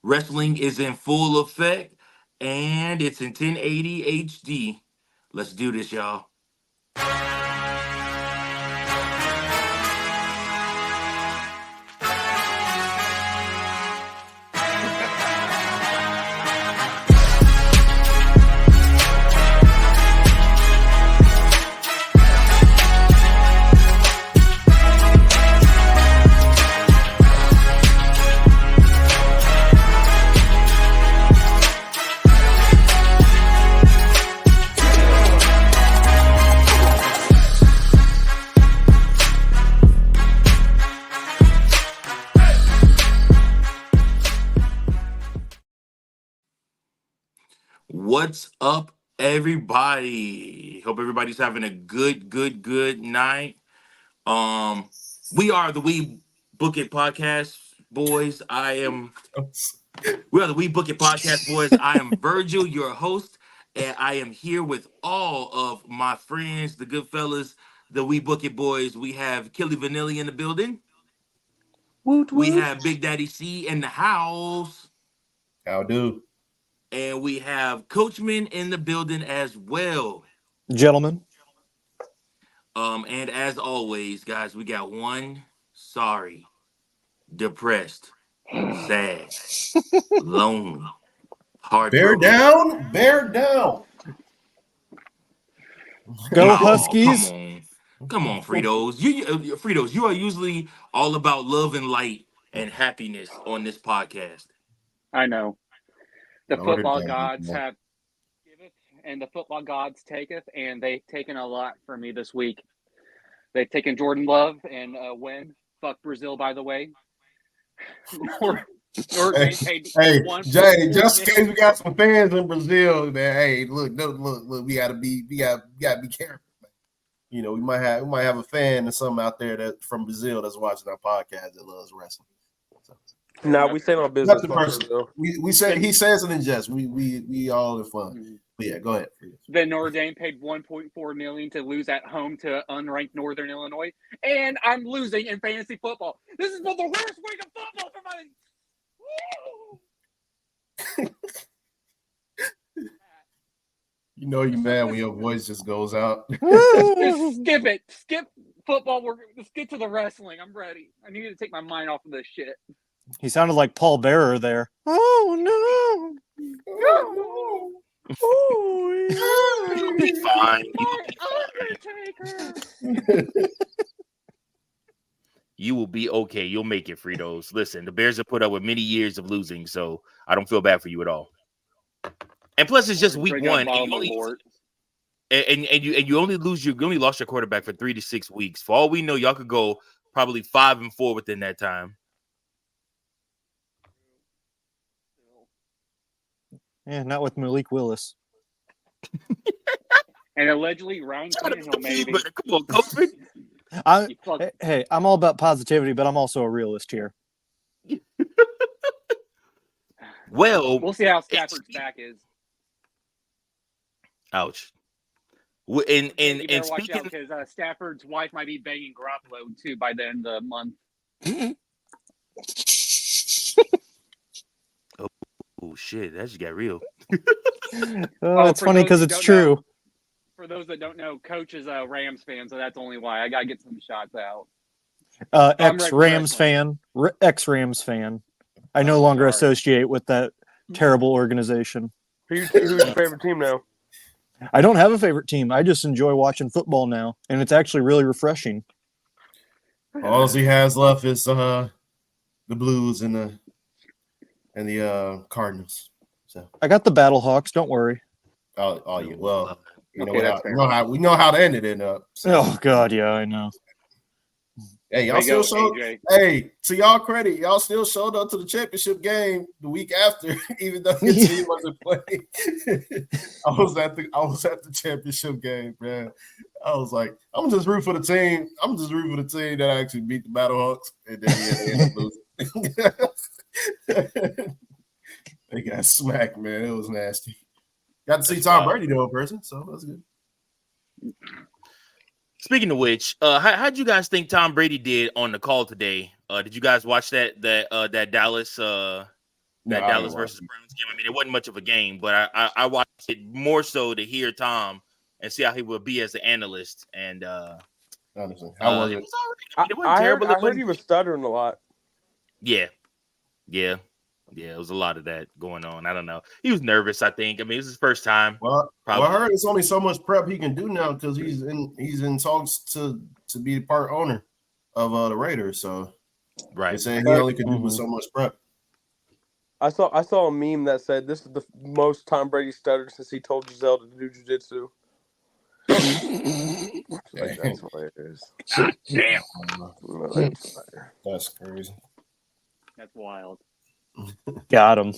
Wrestling is in full effect and it's in 1080 HD. Let's do this, y'all. What's up, everybody? Hope everybody's having a good night. Um, we are the We Book It Podcast Boys. We are the We Book It Podcast Boys. I am Virgil, your host, and I am here with all of my friends, the good fellas, the We Book It Boys. We have Killy Vanilli in the building. Woot, woot. We have Big Daddy C in the house. How do? And we have Coachman in the building as well. Gentlemen. And as always, guys, we got one sorry, depressed, sad, lonely, heartbroken. Bear down. Go Huskies. Come on, Fritos. Fritos, you are usually all about love and light and happiness on this podcast. I know. The football gods have giveth, and the football gods taketh, and they've taken a lot from me this week. They've taken Jordan Love and win. Fuck Brazil, by the way. Hey, Jay, just in case we got some fans in Brazil, man. Hey, look, we gotta be careful. You know, we might have a fan or something out there that from Brazil that's watching our podcast that loves wrestling. So. No, we say no business. We say he says it in jest. We all in fun. Mm-hmm. But yeah, go ahead. Then Notre Dame paid $1.4 million to lose at home to unranked Northern Illinois, and I'm losing in fantasy football. This is the worst week of football for my. You know you mad when your voice just goes out. Just skip it. Skip football. Let's get to the wrestling. I'm ready. I need to take my mind off of this shit. He sounded like Paul Bearer there. Oh no! Oh, you'll be fine. You will be okay. You'll make it, Fritos. Listen, the Bears have put up with many years of losing, so I don't feel bad for you at all. And plus, it's just week one, and you only lost your quarterback for 3 to 6 weeks. For all we know, y'all could go probably 5-4 within that time. Yeah, not with Malik Willis. And allegedly, Ryan Tannehill maybe. Come on, Coachman. Hey, I'm all about positivity, but I'm also a realist here. Well, we'll see how Stafford's back is. Ouch. And watch out because Stafford's wife might be banging Garoppolo too by the end of the month. Oh shit! That just got real. It's funny because it's true. For those that don't know, Coach is a Rams fan, so that's only why I gotta get some shots out. Ex-Rams fan. I no longer associate with that terrible organization. Who's your favorite team now? I don't have a favorite team. I just enjoy watching football now, and it's actually really refreshing. All he has left is the Blues and the Cardinals. So I got the Battlehawks. Don't worry. Oh, you well. We know how to end it up. So. Oh God, yeah, I know. Hey, y'all still showed. Hey, to y'all credit, y'all still showed up to the championship game the week after, even though your team wasn't playing. I was at the championship game, man. I was like, I'm just rooting for the team. That actually beat the Battlehawks, and then they ended up losing. They got smacked, man. It was nasty. Got to see Tom Brady though in person, so that's good. Speaking of which, how'd you guys think Tom Brady did on the call today? Did you guys watch that Dallas that Dallas versus Browns game. I mean, it wasn't much of a game, but I watched it more so to hear Tom and see how he would be as an analyst. And honestly, how was it? It was all right. I mean, it wasn't terrible. I heard he was stuttering a lot. Yeah. It was a lot of that going on. I don't know. He was nervous, I think. I mean, it was his first time. Well, I heard it's only so much prep he can do now because he's in talks to be part owner of the Raiders. So right, they say he only can do with so much prep. I saw a meme that said this is the most Tom Brady stuttered since he told Giselle to do jiu-jitsu. That's hilarious. God damn. That's crazy. That's wild. Got him.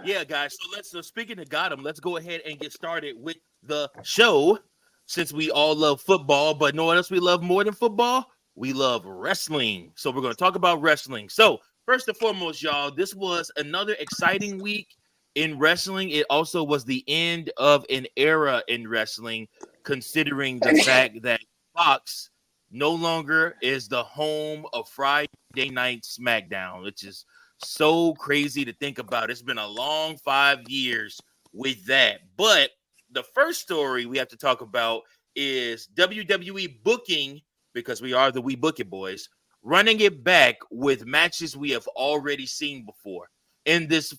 Yeah, guys. So speaking of got him, let's go ahead and get started with the show. Since we all love football, but know what else we love more than football? We love wrestling. So we're going to talk about wrestling. So first and foremost, y'all, this was another exciting week in wrestling. It also was the end of an era in wrestling, considering the fact that Fox no longer is the home of Friday Night SmackDown, which is so crazy to think about. It's been a long 5 years with that. But the first story we have to talk about is WWE booking, because we are the We Book It boys, running it back with matches we have already seen before. In this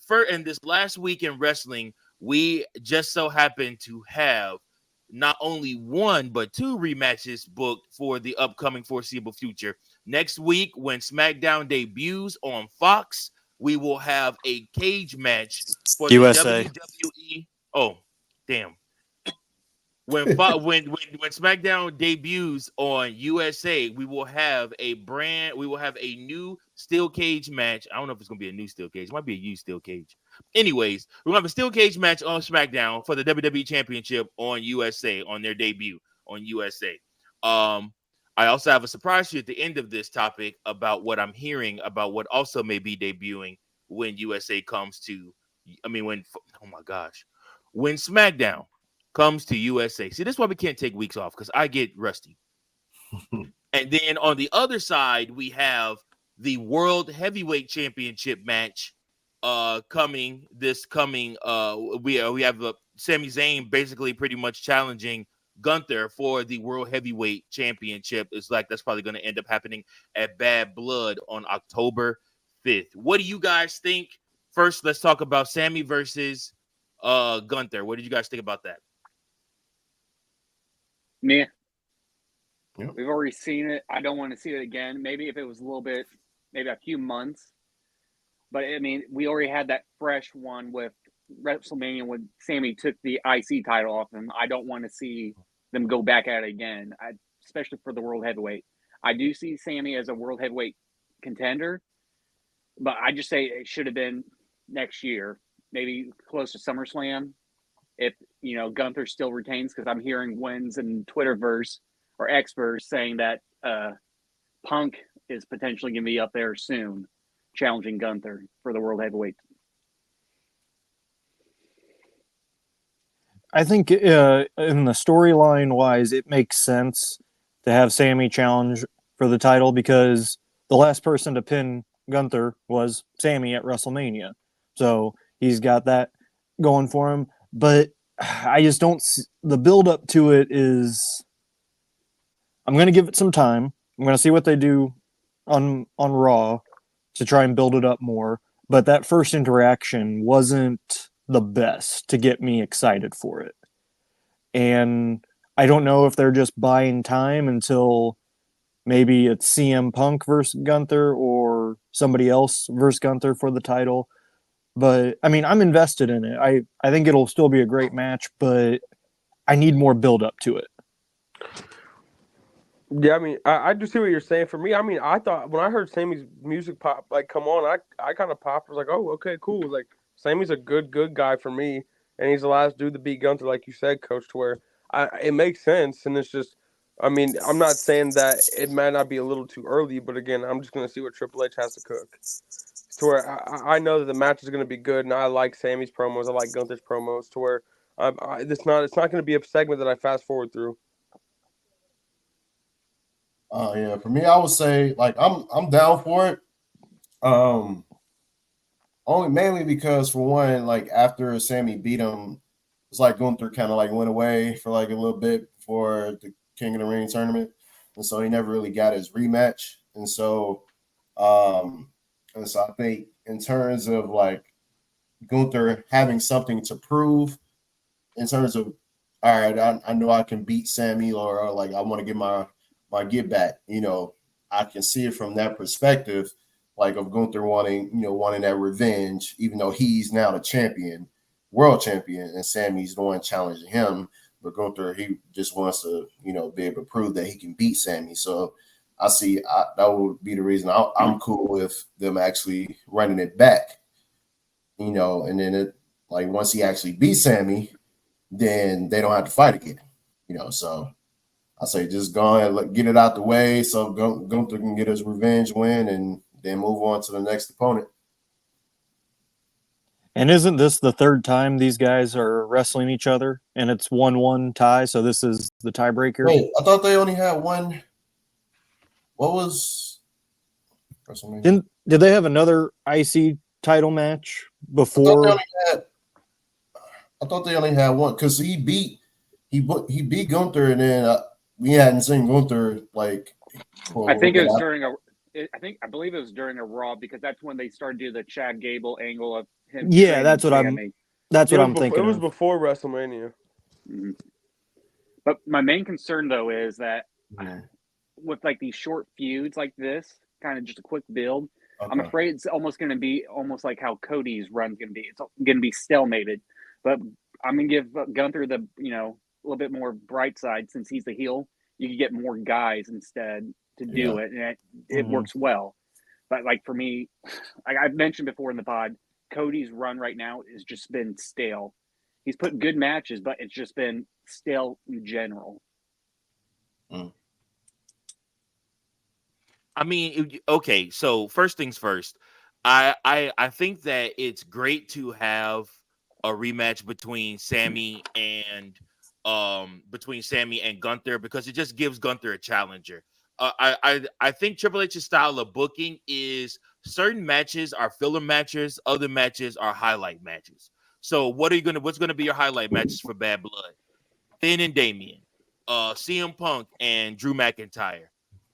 last week in wrestling, we just so happened to have not only one but two rematches booked for the upcoming foreseeable future. Next week, when SmackDown debuts on Fox, we will have a cage match for USA. the WWE. Oh, damn. When SmackDown debuts on USA, we will have a new steel cage match. I don't know if it's gonna be a new steel cage. It might be a used steel cage. Anyways, we're gonna have a steel cage match on SmackDown for the WWE Championship on USA on their debut on USA. I also have a surprise for you at the end of this topic about what I'm hearing about what also may be debuting when USA comes to. When SmackDown comes to USA. See, this is why we can't take weeks off, because I get rusty. And then on the other side, we have the World Heavyweight Championship match coming. We have Sami Zayn basically pretty much challenging Gunther for the World Heavyweight Championship. It's like that's probably going to end up happening at Bad Blood on October 5th. What do you guys think? First, let's talk about Sami versus Gunther. What did you guys think about that? Meh. Yep. We've already seen it. I don't want to see it again. Maybe if it was a little bit, maybe a few months. But I mean, we already had that fresh one with WrestleMania when Sami took the IC title off him. I don't want to see them go back at it again, especially for the World Heavyweight. I do see Sami as a World Heavyweight contender, but I just say it should have been next year, maybe close to SummerSlam. If Gunther still retains, because I'm hearing wins and Twitterverse or experts saying that Punk is potentially going to be up there soon, challenging Gunther for the World Heavyweight. I think in the storyline wise, it makes sense to have Sami challenge for the title because the last person to pin Gunther was Sami at WrestleMania. So he's got that going for him. But I just don't see, the build up to it is, I'm going to give it some time. I'm going to see what they do on Raw to try and build it up more. But that first interaction wasn't the best to get me excited for it. And I don't know if they're just buying time until maybe it's CM Punk versus Gunther or somebody else versus Gunther for the title. But, I mean, I'm invested in it. I think it'll still be a great match, but I need more build-up to it. Yeah, I mean, I do see what you're saying. For me, I mean, I thought when I heard Sami's music pop, come on, I kind of popped. I was like, oh, okay, cool. Like, Sami's a good guy for me, and he's the last dude to beat Gunther, like you said, Coach, to where it makes sense. And it's just, I mean, I'm not saying that it might not be a little too early, but again, I'm just going to see what Triple H has to cook. To where I know that the match is going to be good, and I like Sami's promos. I like Gunther's promos. To where it's not going to be a segment that I fast forward through. Yeah, for me, I would say I'm down for it. Only mainly because for one, like after Sami beat him, it's like Gunther kind of like went away for like a little bit before the King of the Ring tournament, and so he never really got his rematch. Um, and so I think in terms of like Gunther having something to prove, in terms of all right, I know I can beat Sami, or like I want to get my get back. I can see it from that perspective, like of Gunther wanting that revenge, even though he's now the champion, world champion, and Sami's the one challenging him. But Gunther, he just wants to, be able to prove that he can beat Sami. So I see that would be the reason I'm cool with them actually running it back, and then like once he actually beats Sami, then they don't have to fight again, So I say just go ahead, get it out the way, so Gunther can get his revenge win, and then move on to the next opponent. And isn't this the third time these guys are wrestling each other, and it's 1-1 tie? So this is the tiebreaker. Wait, I thought they only had one. What was WrestleMania? Did they have another IC title match before? I thought they only had one because he beat Gunther, and then we hadn't seen Gunther like. I think it was I believe it was during a Raw, because that's when they started to do the Chad Gable angle of him. Yeah, that's what Sami. I'm thinking. It was before WrestleMania. Mm-hmm. But my main concern though is that with like these short feuds like this, kind of just a quick build, I'm afraid it's almost going to be almost like how Cody's run's going to be. It's going to be stalemated. But I'm going to give Gunther the a little bit more bright side, since he's the heel. You can get more guys instead to do it, and it works well. But like for me, like I've mentioned before in the pod, Cody's run right now has just been stale. He's put good matches, but it's just been stale in general. I mean, okay. So first things first, I think that it's great to have a rematch between Sami and Gunther, because it just gives Gunther a challenger. I think Triple H's style of booking is certain matches are filler matches, other matches are highlight matches. So what's gonna be your highlight matches for Bad Blood? Finn and Damian, CM Punk and Drew McIntyre.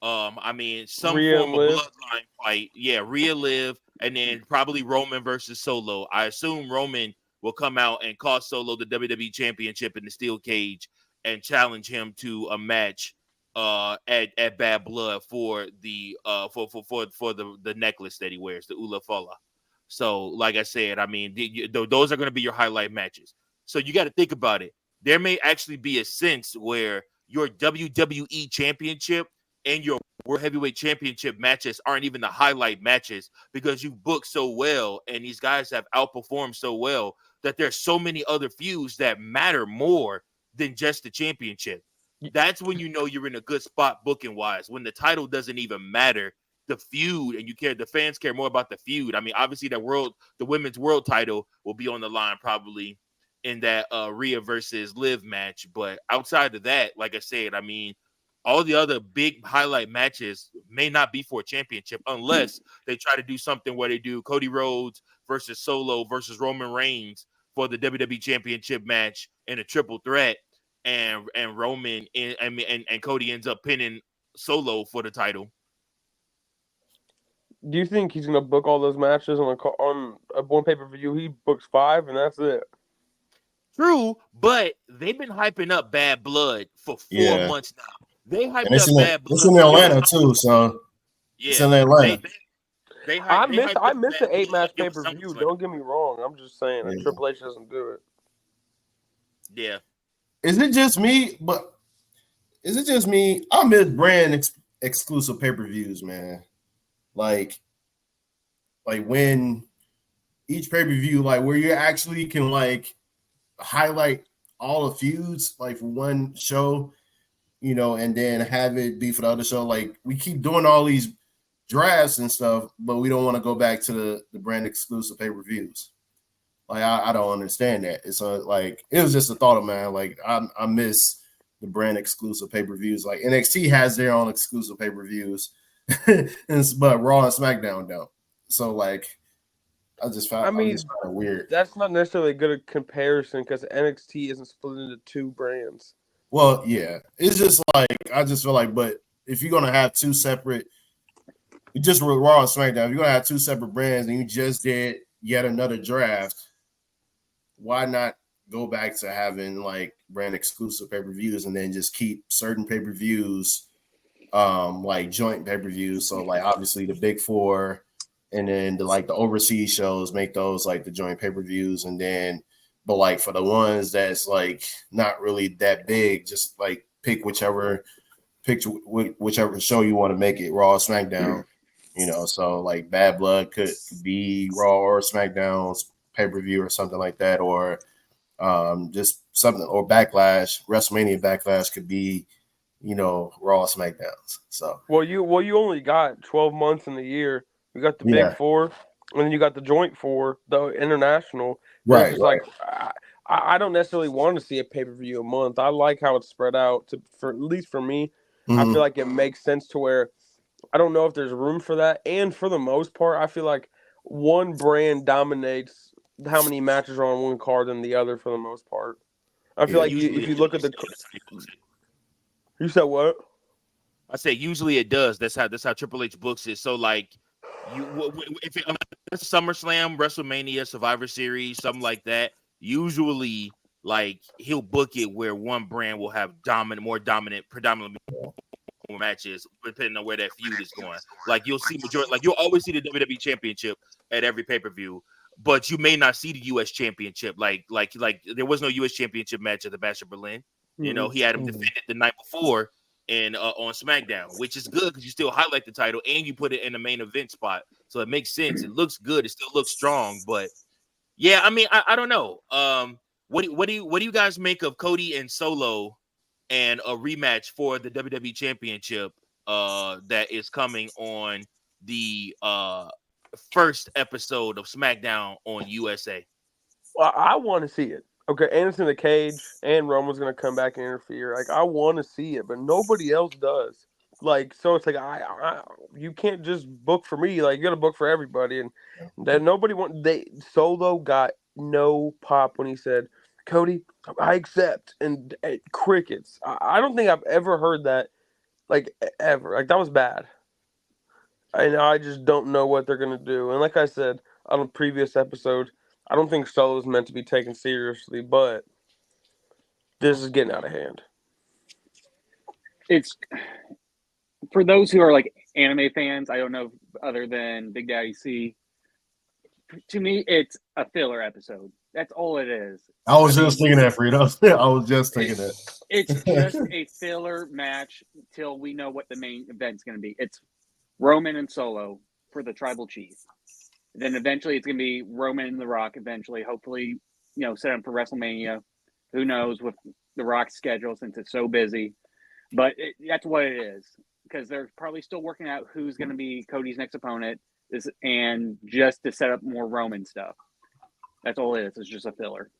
I mean, some form of bloodline fight. Yeah, Rhea Liv, and then probably Roman versus Solo. I assume Roman will come out and cost Solo the WWE Championship in the steel cage and challenge him to a match at Bad Blood for the the necklace that he wears, the Ula Fala. So, like I said, I mean, those are going to be your highlight matches. So you got to think about it. There may actually be a sense where your WWE Championship and your World Heavyweight Championship matches aren't even the highlight matches, because you booked so well and these guys have outperformed so well that there's so many other feuds that matter more than just the championship. That's when you know you're in a good spot booking wise, when the title doesn't even matter. The feud, and the fans care more about the feud. I mean, obviously the women's world title will be on the line probably in that Rhea versus Liv match, but outside of that, like I said, I mean, all the other big highlight matches may not be for a championship unless they try to do something where they do Cody Rhodes versus Solo versus Roman Reigns for the WWE Championship match in a triple threat, and Roman and Cody ends up pinning Solo for the title. Do you think he's going to book all those matches on a one pay-per-view? He books 5, and that's it. True, but they've been hyping up Bad Blood for 4 months now. They hyped up Bad Blood. It's in Atlanta too, so it's in Atlanta. I missed the 8-match pay-per-view. Don't get me wrong. I'm just saying that Triple H doesn't do it. Yeah. Is it just me? I miss brand exclusive pay-per-views, man. Like when each pay-per-view, like where you actually can like highlight all the feuds like for one show, and then have it be for the other show. Like we keep doing all these drafts and stuff, but we don't want to go back to the brand exclusive pay-per-views. Like I don't understand that. It's like it was just a thought of mine. Like I miss the brand exclusive pay-per-views. Like NXT has their own exclusive pay-per-views, but Raw and SmackDown don't. So like, I just found it weird. That's not necessarily a good comparison because NXT isn't split into two brands. Well, yeah, it's just like I just feel like, but if you're gonna have two separate, just with Raw and SmackDown, if you're gonna have two separate brands and you just did yet another draft, why not go back to having like brand exclusive pay-per-views and then just keep certain pay-per-views like joint pay-per-views? So like obviously the big four and then the overseas shows, make those like the joint pay-per-views, and then but like for the ones that's like not really that big, just like pick whichever show you want to make it, Raw, SmackDown, so like Bad Blood could be Raw or SmackDown's pay-per-view or something like that, or just something, or Backlash, WrestleMania Backlash could be, Raw, SmackDowns. So you only got 12 months in the year. You got the big four, and then you got the joint four, the international. Right. Like I don't necessarily want to see a pay-per-view a month. I like how it's spread out. For at least for me, I feel like it makes sense to where I don't know if there's room for that. And for the most part, I feel like one brand dominates how many matches are on one card than the other for the most part. I feel like if you look at the. You said what? I said usually it does. That's how Triple H books it. So like, if it's SummerSlam, WrestleMania, Survivor Series, something like that, usually like he'll book it where one brand will have predominantly more matches depending on where that feud is going. Like you'll always see the WWE Championship at every pay-per-view, but you may not see the US Championship. Like there was no US Championship match at the Bash of Berlin. He had him defend it the night before and on SmackDown, which is good because you still highlight the title and you put it in the main event spot, so it makes sense. It looks good. It still looks strong, but yeah, I mean, I don't know. What do you guys make of Cody and Solo and a rematch for the WWE Championship that is coming on the first episode of SmackDown on USA? Well, I want to see it. Okay, Anderson in the cage and Roman's going to come back and interfere. Like, I want to see it, but nobody else does. Like, so it's like, you can't just book for me. Like, you got to book for everybody. And then Solo got no pop when he said, Cody, I accept. And crickets. I don't think I've ever heard that, like, ever. Like, that was bad. And I just don't know what they're going to do. And like I said on a previous episode, I don't think Solo is meant to be taken seriously, but this is getting out of hand. It's for those who are like anime fans. I don't know other than Big Daddy C. To me, it's a filler episode. That's all it is. I was just thinking that, Frito. I was just thinking that. It's just a filler match till we know what the main event's going to be. It's Roman and Solo for the Tribal Chief. Then eventually it's going to be Roman and The Rock eventually, hopefully, set up for WrestleMania. Who knows with The Rock's schedule since it's so busy. But that's what it is, because they're probably still working out who's going to be Cody's next opponent and just to set up more Roman stuff. That's all it is. It's just a filler.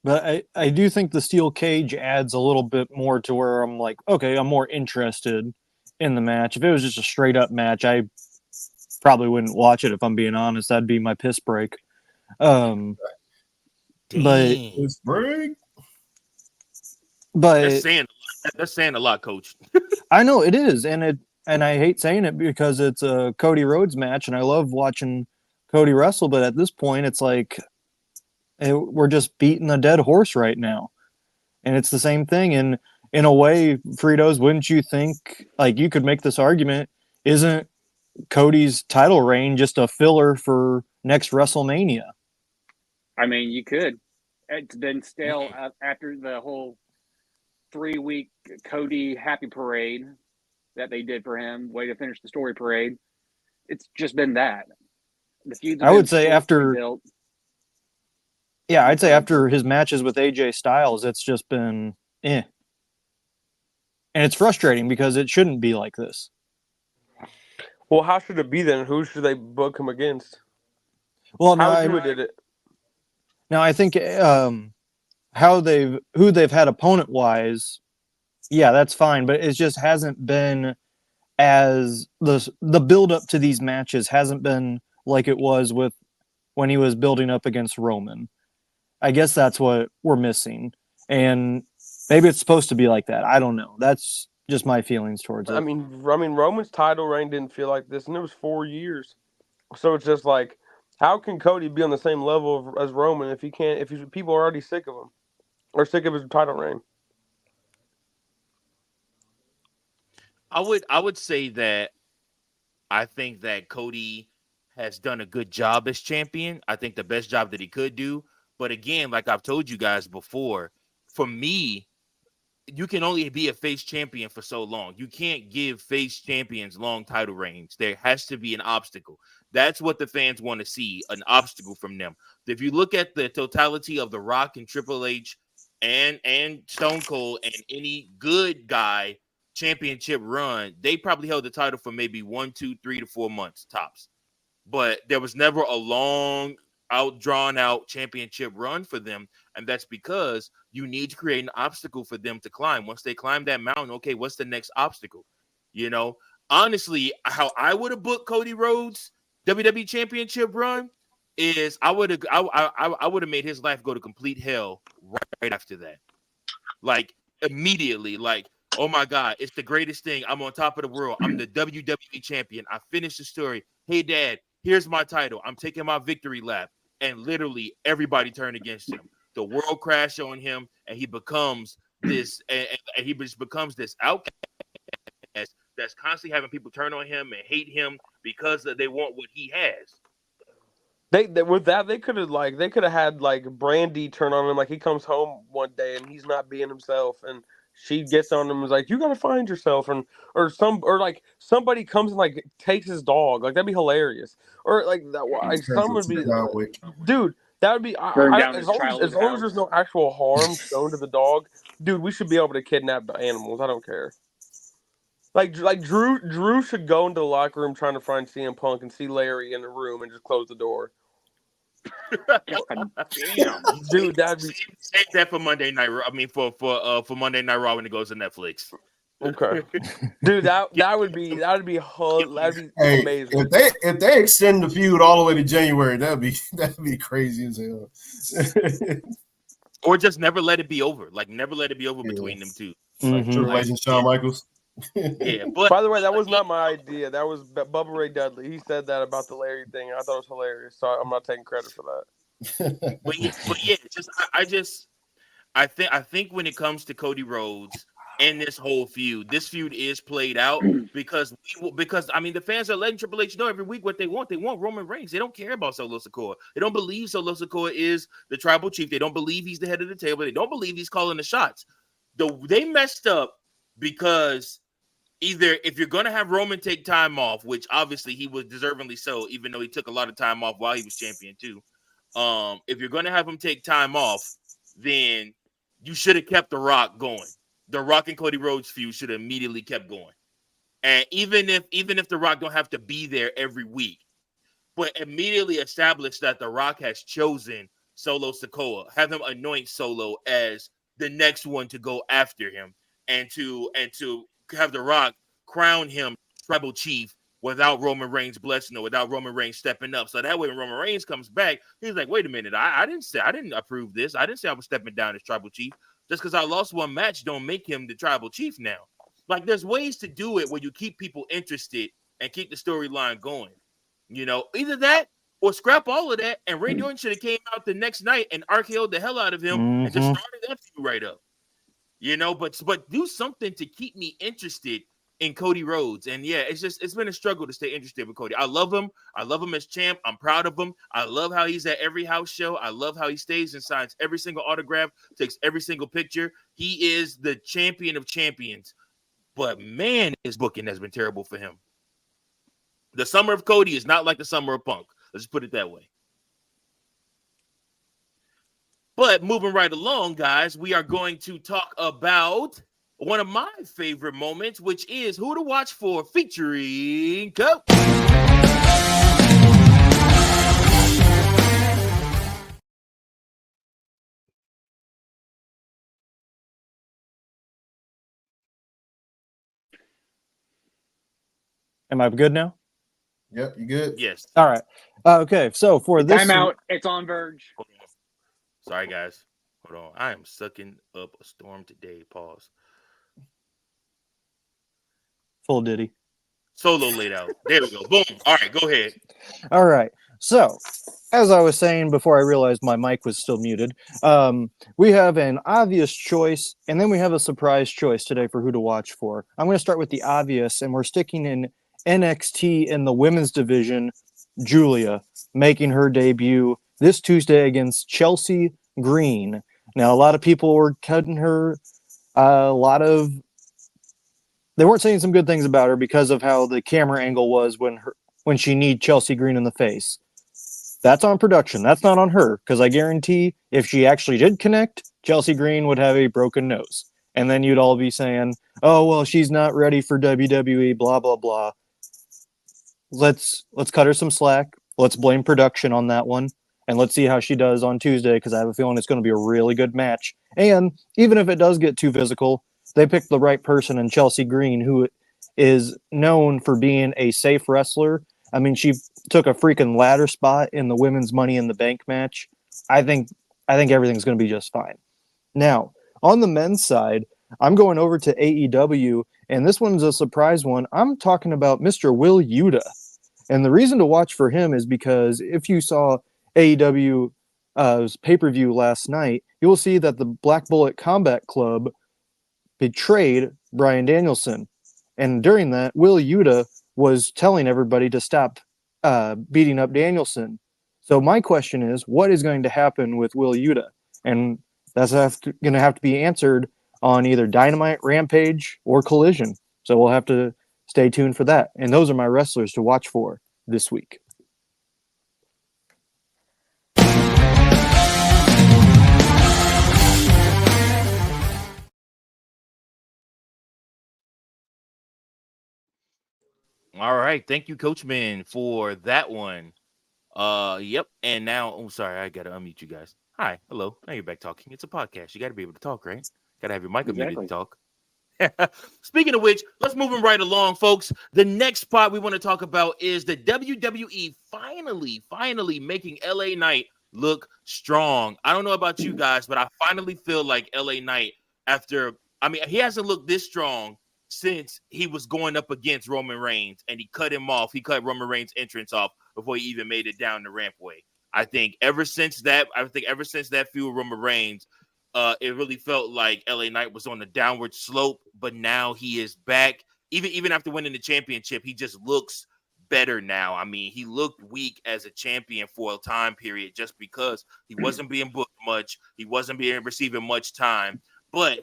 But I do think the steel cage adds a little bit more to where I'm like, okay, I'm more interested in the match. If it was just a straight up match, I probably wouldn't watch it, if I'm being honest. That'd be my piss break. But piss break. But that's saying a lot, Coach. I know it is, and I hate saying it because it's a Cody Rhodes match, and I love watching Cody wrestle. But at this point, it's like we're just beating a dead horse right now, and it's the same thing. And in a way, Fritos, wouldn't you think? Like you could make this argument: isn't Cody's title reign just a filler for next WrestleMania? I mean, you could. It's been stale after the whole 3-week Cody happy parade that they did for him. Way to finish the story parade. It's just been that. The feud's I would say after. rebuilt. Yeah, I'd say after his matches with AJ Styles, it's just been And it's frustrating because it shouldn't be like this. Well, how should it be then? Who should they book him against? Well, who did it? Now I think who they've had opponent wise, yeah, that's fine, but it just hasn't been as the build up to these matches hasn't been like it was with when he was building up against Roman. I guess that's what we're missing. And maybe it's supposed to be like that. I don't know. That's just my feelings towards it. I mean, Roman's title reign didn't feel like this, and it was 4 years. So it's just like, how can Cody be on the same level as Roman if he can't? If people are already sick of him or sick of his title reign? I would say that I think that Cody has done a good job as champion. I think the best job that he could do. But again, like I've told you guys before, for me, you can only be a face champion for so long. You can't give face champions long title reigns. There has to be an obstacle. That's what the fans want to see, an obstacle from them. If you look at the totality of The Rock and Triple H and Stone Cold and any good guy championship run, they probably held the title for maybe 1, 2, 3 to 4 months tops. But there was never a long drawn out championship run for them. And that's because you need to create an obstacle for them to climb. Once they climb that mountain, okay, what's the next obstacle? You know, honestly, how I would have booked Cody Rhodes WWE championship run is I would have made his life go to complete hell right after that. Like immediately, like, oh my God, it's the greatest thing. I'm on top of the world. I'm the WWE champion. I finished the story. Hey, Dad, here's my title. I'm taking my victory lap. And literally everybody turned against him. The world crashed on him, and he becomes this, and he just becomes this outcast that's constantly having people turn on him and hate him because they want what he has. They could have had like Brandy turn on him, like he comes home one day and he's not being himself, and she gets on him and is like, "You gotta find yourself," or like somebody comes and like takes his dog, like that'd be hilarious, or like that. Like someone would be, dude, that would be. As long as there's no actual harm shown to the dog, dude, we should be able to kidnap the animals. I don't care. Like Drew should go into the locker room trying to find CM Punk and see Larry in the room and just close the door. God damn, dude, that'd be save that for Monday night. I mean, for Monday Night Raw when it goes to Netflix. Okay, dude, that would be amazing. If they extend the feud all the way to January, that'd be crazy as hell. Or just never let it be over. Like never let it be over between them two. Like Triple H and Shawn Michaels. Yeah, but by the way, that was not my idea. That was Bubba Ray Dudley. He said that about the Larry thing. I thought it was hilarious, so I'm not taking credit for that. but yeah, I think when it comes to Cody Rhodes and this whole feud, this feud is played out because I mean the fans are letting Triple H know every week what they want. They want Roman Reigns. They don't care about Solo Sikoa. They don't believe Solo Sikoa is the tribal chief. They don't believe he's the head of the table. They don't believe he's calling the shots. They messed up because either if you're going to have Roman take time off, which obviously he was deservingly so, even though he took a lot of time off while he was champion too. If you're going to have him take time off, then you should have kept The Rock going. The Rock and Cody Rhodes feud should have immediately kept going. And even if The Rock don't have to be there every week, but immediately establish that The Rock has chosen Solo Sikoa, have him anoint Solo as the next one to go after him, and to have The Rock crown him tribal chief without Roman Reigns blessing or without Roman Reigns stepping up. So that way when Roman Reigns comes back, he's like, wait a minute, I didn't approve this. I didn't say I was stepping down as tribal chief. Just because I lost one match don't make him the tribal chief now. Like there's ways to do it where you keep people interested and keep the storyline going. You know, either that or scrap all of that, and Randy Orton should have came out the next night and RKO'd the hell out of him and just started that feud right up. You know, but do something to keep me interested in Cody Rhodes. And yeah, it's been a struggle to stay interested with Cody. I love him. I love him as champ. I'm proud of him. I love how he's at every house show. I love how he stays and signs every single autograph, takes every single picture. He is the champion of champions. But man, his booking has been terrible for him. The summer of Cody is not like the summer of Punk. Let's put it that way. But moving right along, guys, we are going to talk about one of my favorite moments, which is Who to Watch For featuring Coach. Am I good now? Yep, you good? Yes. All right. Okay, so for this timeout, it's on Verge. Sorry, guys. Hold on. I am sucking up a storm today. Pause. full Diddy. Solo laid out. There we go. Boom. All right, go ahead. All right. So, as I was saying before I realized my mic was still muted, we have an obvious choice, and then we have a surprise choice today for who to watch for. I'm going to start with the obvious, and we're sticking in NXT in the women's division. Julia making her debut this Tuesday against Chelsea Green. Now, a lot of people were cutting her. They weren't saying some good things about her because of how the camera angle was when she kneed Chelsea Green in the face. That's on production. That's not on her, because I guarantee if she actually did connect, Chelsea Green would have a broken nose. And then you'd all be saying, oh, well, she's not ready for WWE, blah, blah, blah. Let's cut her some slack. Let's blame production on that one. And let's see how she does on Tuesday, because I have a feeling it's going to be a really good match. And even if it does get too physical, they picked the right person in Chelsea Green, who is known for being a safe wrestler. I mean, she took a freaking ladder spot in the women's Money in the Bank match. I think everything's going to be just fine. Now, on the men's side, I'm going over to AEW, and this one's a surprise one. I'm talking about Mr. Will Yuta. And the reason to watch for him is because if you saw AEW's pay-per-view last night, you will see that the Black Bullet Combat Club betrayed Bryan Danielson. And during that, Will Yuta was telling everybody to stop beating up Danielson. So my question is, what is going to happen with Will Yuta? And that's going to have to be answered on either Dynamite, Rampage, or Collision. So we'll have to stay tuned for that. And those are my wrestlers to watch for this week. All right. Thank you, Coachman, for that one. Yep. And now, oh, sorry, I gotta unmute you guys. Hi, hello. Now you're back talking. It's a podcast. You gotta be able to talk, right? Gotta have your mic unmuted to talk. Speaking of which, let's move them right along, folks. The next spot we want to talk about is the WWE finally making LA Knight look strong. I don't know about you guys, but I finally feel like LA Knight, he hasn't looked this strong since he was going up against Roman Reigns and he cut him off. He cut Roman Reigns' entrance off before he even made it down the rampway. I think ever since that feud with Roman Reigns, it really felt like LA Knight was on a downward slope, but now he is back. Even after winning the championship, he just looks better now. I mean, he looked weak as a champion for a time period just because he wasn't being booked much. He wasn't receiving much time. But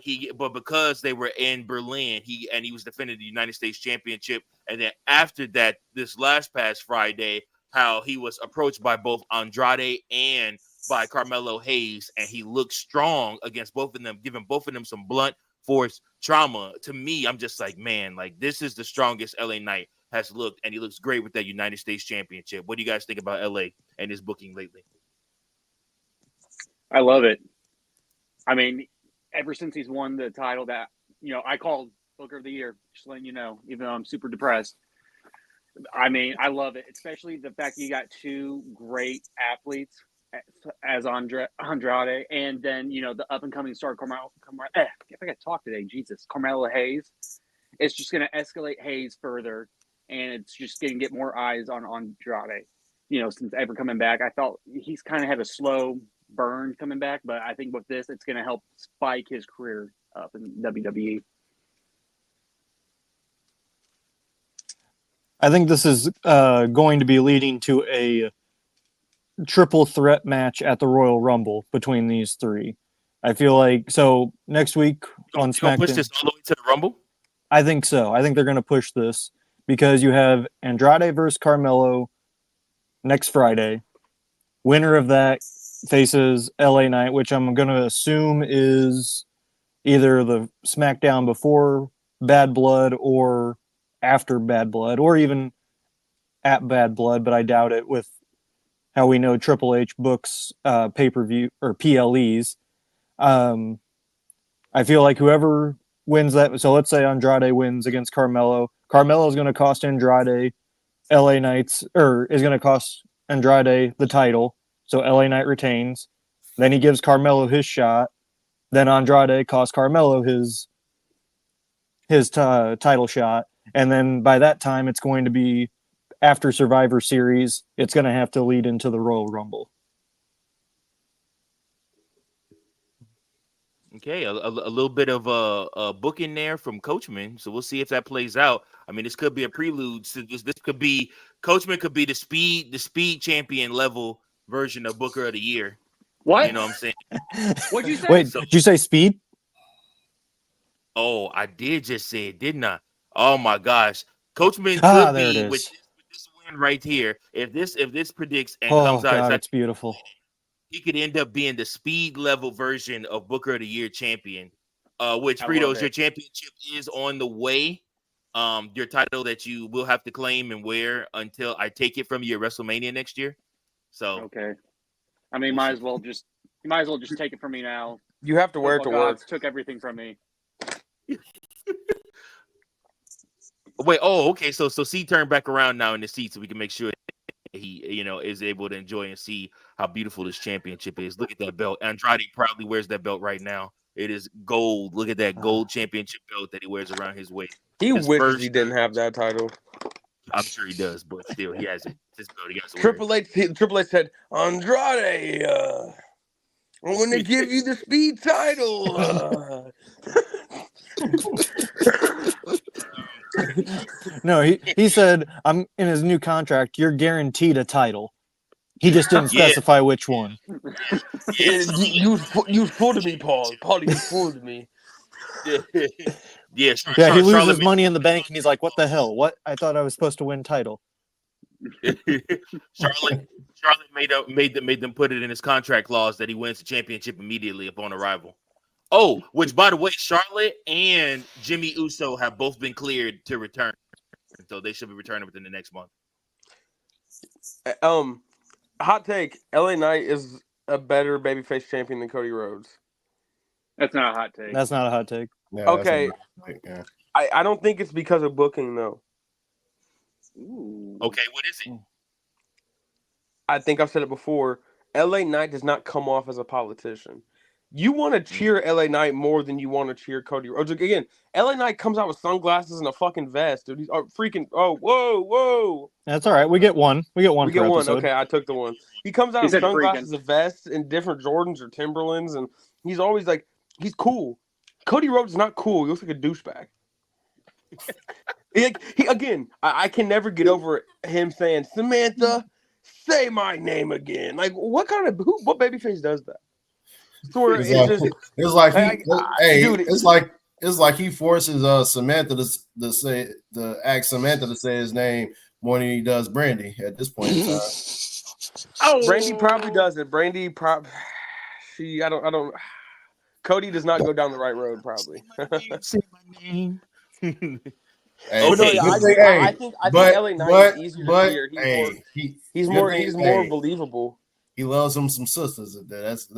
because they were in Berlin, he was defending the United States Championship. And then after that, this past Friday, how he was approached by both Andrade and by Carmelo Hayes, and he looked strong against both of them, giving both of them some blunt force trauma. To me, I'm just like, man, like this is the strongest LA Knight has looked, and he looks great with that United States Championship. What do you guys think about LA and his booking lately? I love it. I mean, ever since he's won the title that, I called Booker of the Year, just letting you know, even though I'm super depressed. I mean, I love it, especially the fact that you got two great athletes as Andrade, and then the up and coming star Carmelo. If I got to talk today, Jesus, Carmelo Hayes. It's just going to escalate Hayes further, and it's just going to get more eyes on Andrade. Since ever coming back, I felt he's kind of had a slow burn coming back, but I think with this, it's going to help spike his career up in WWE. I think this is going to be leading to a triple threat match at the Royal Rumble between these three. I feel like next week on SmackDown. Push this all the way to the Rumble? I think so. I think they're going to push this because you have Andrade versus Carmelo next Friday. Winner of that faces LA Knight, which I'm going to assume is either the SmackDown before Bad Blood or after Bad Blood, or even at Bad Blood, but I doubt it with how we know Triple H books pay-per-view or PLEs. I feel like whoever wins that. So let's say Andrade wins against Carmelo. Carmelo is going to cost Andrade LA Knights, or is going to cost Andrade the title. So LA Knight retains. Then he gives Carmelo his shot. Then Andrade costs Carmelo his title shot. And then by that time, it's going to be after Survivor Series. It's going to have to lead into the Royal Rumble. Okay, a little bit of a book in there from Coachman, so we'll see if that plays out. I mean, this could be a prelude to this. This could be Coachman could be the speed champion level version of Booker of the Year. What? You know what I'm saying? What'd you say? Wait, did you say speed? Oh, I did just say it, didn't I? Oh my gosh, Coachman could there be it with is. this win right here. If this predicts and Oh comes out, God, it's beautiful. he could end up being the speed level version of Booker of the Year champion. Which I Fritos, love your it. championship is on the way. Your title that you will have to claim and wear until I take it from you at WrestleMania next year. So Okay. I mean, you might as well just take it from me now. You have to wear it to Football work. gods took everything from me. wait, okay. So C turned back around now in the seat so we can make sure he, is able to enjoy and see how beautiful this championship is. Look at that belt. Andrade proudly wears that belt right now. It is gold. Look at that gold championship belt that he wears around his waist. He His wishes first- he didn't have that title. I'm sure he does, but still, he has it. This belt, he has to wear it. Triple H said, Andrade, I'm going to give you the speed title. No, he said, I'm in his new contract, you're guaranteed a title. He just didn't specify which one. You fooled me, Paul. Paul, you fooled me. Yeah, he loses money in the bank, and he's like, what the hell? What? I thought I was supposed to win title. Charlotte made them put it in his contract clause that he wins the championship immediately upon arrival. Oh, which by the way, Charlotte and Jimmy Uso have both been cleared to return, so they should be returning within the next month. Hot take: LA Knight is a better babyface champion than Cody Rhodes. That's not a hot take. That's not a hot take. Yeah, Okay. Yeah. I don't think it's because of booking though. Ooh. Okay, what is it? I think I've said it before. LA Knight does not come off as a politician. You want to cheer LA Knight more than you want to cheer Cody Rhodes. Again, LA Knight comes out with sunglasses and a fucking vest, dude. He's freaking. Oh, whoa! That's all right. We get one. We get one. Okay, I took the one. He comes out He with said sunglasses, a vest, and different Jordans or Timberlands, and he's always like, he's cool. Cody Rhodes is not cool. He looks like a douchebag. I can never get over him saying, Samantha, say my name again. Like, what babyface does that? It's like he forces Samantha to ask Samantha to say his name more than he does Brandy at this point in time. Brandy probably does it. I don't. Cody does not go down the right road, probably. Say my name. I think LA Knight is easier to hear. He's more believable. He loves him some sisters. That's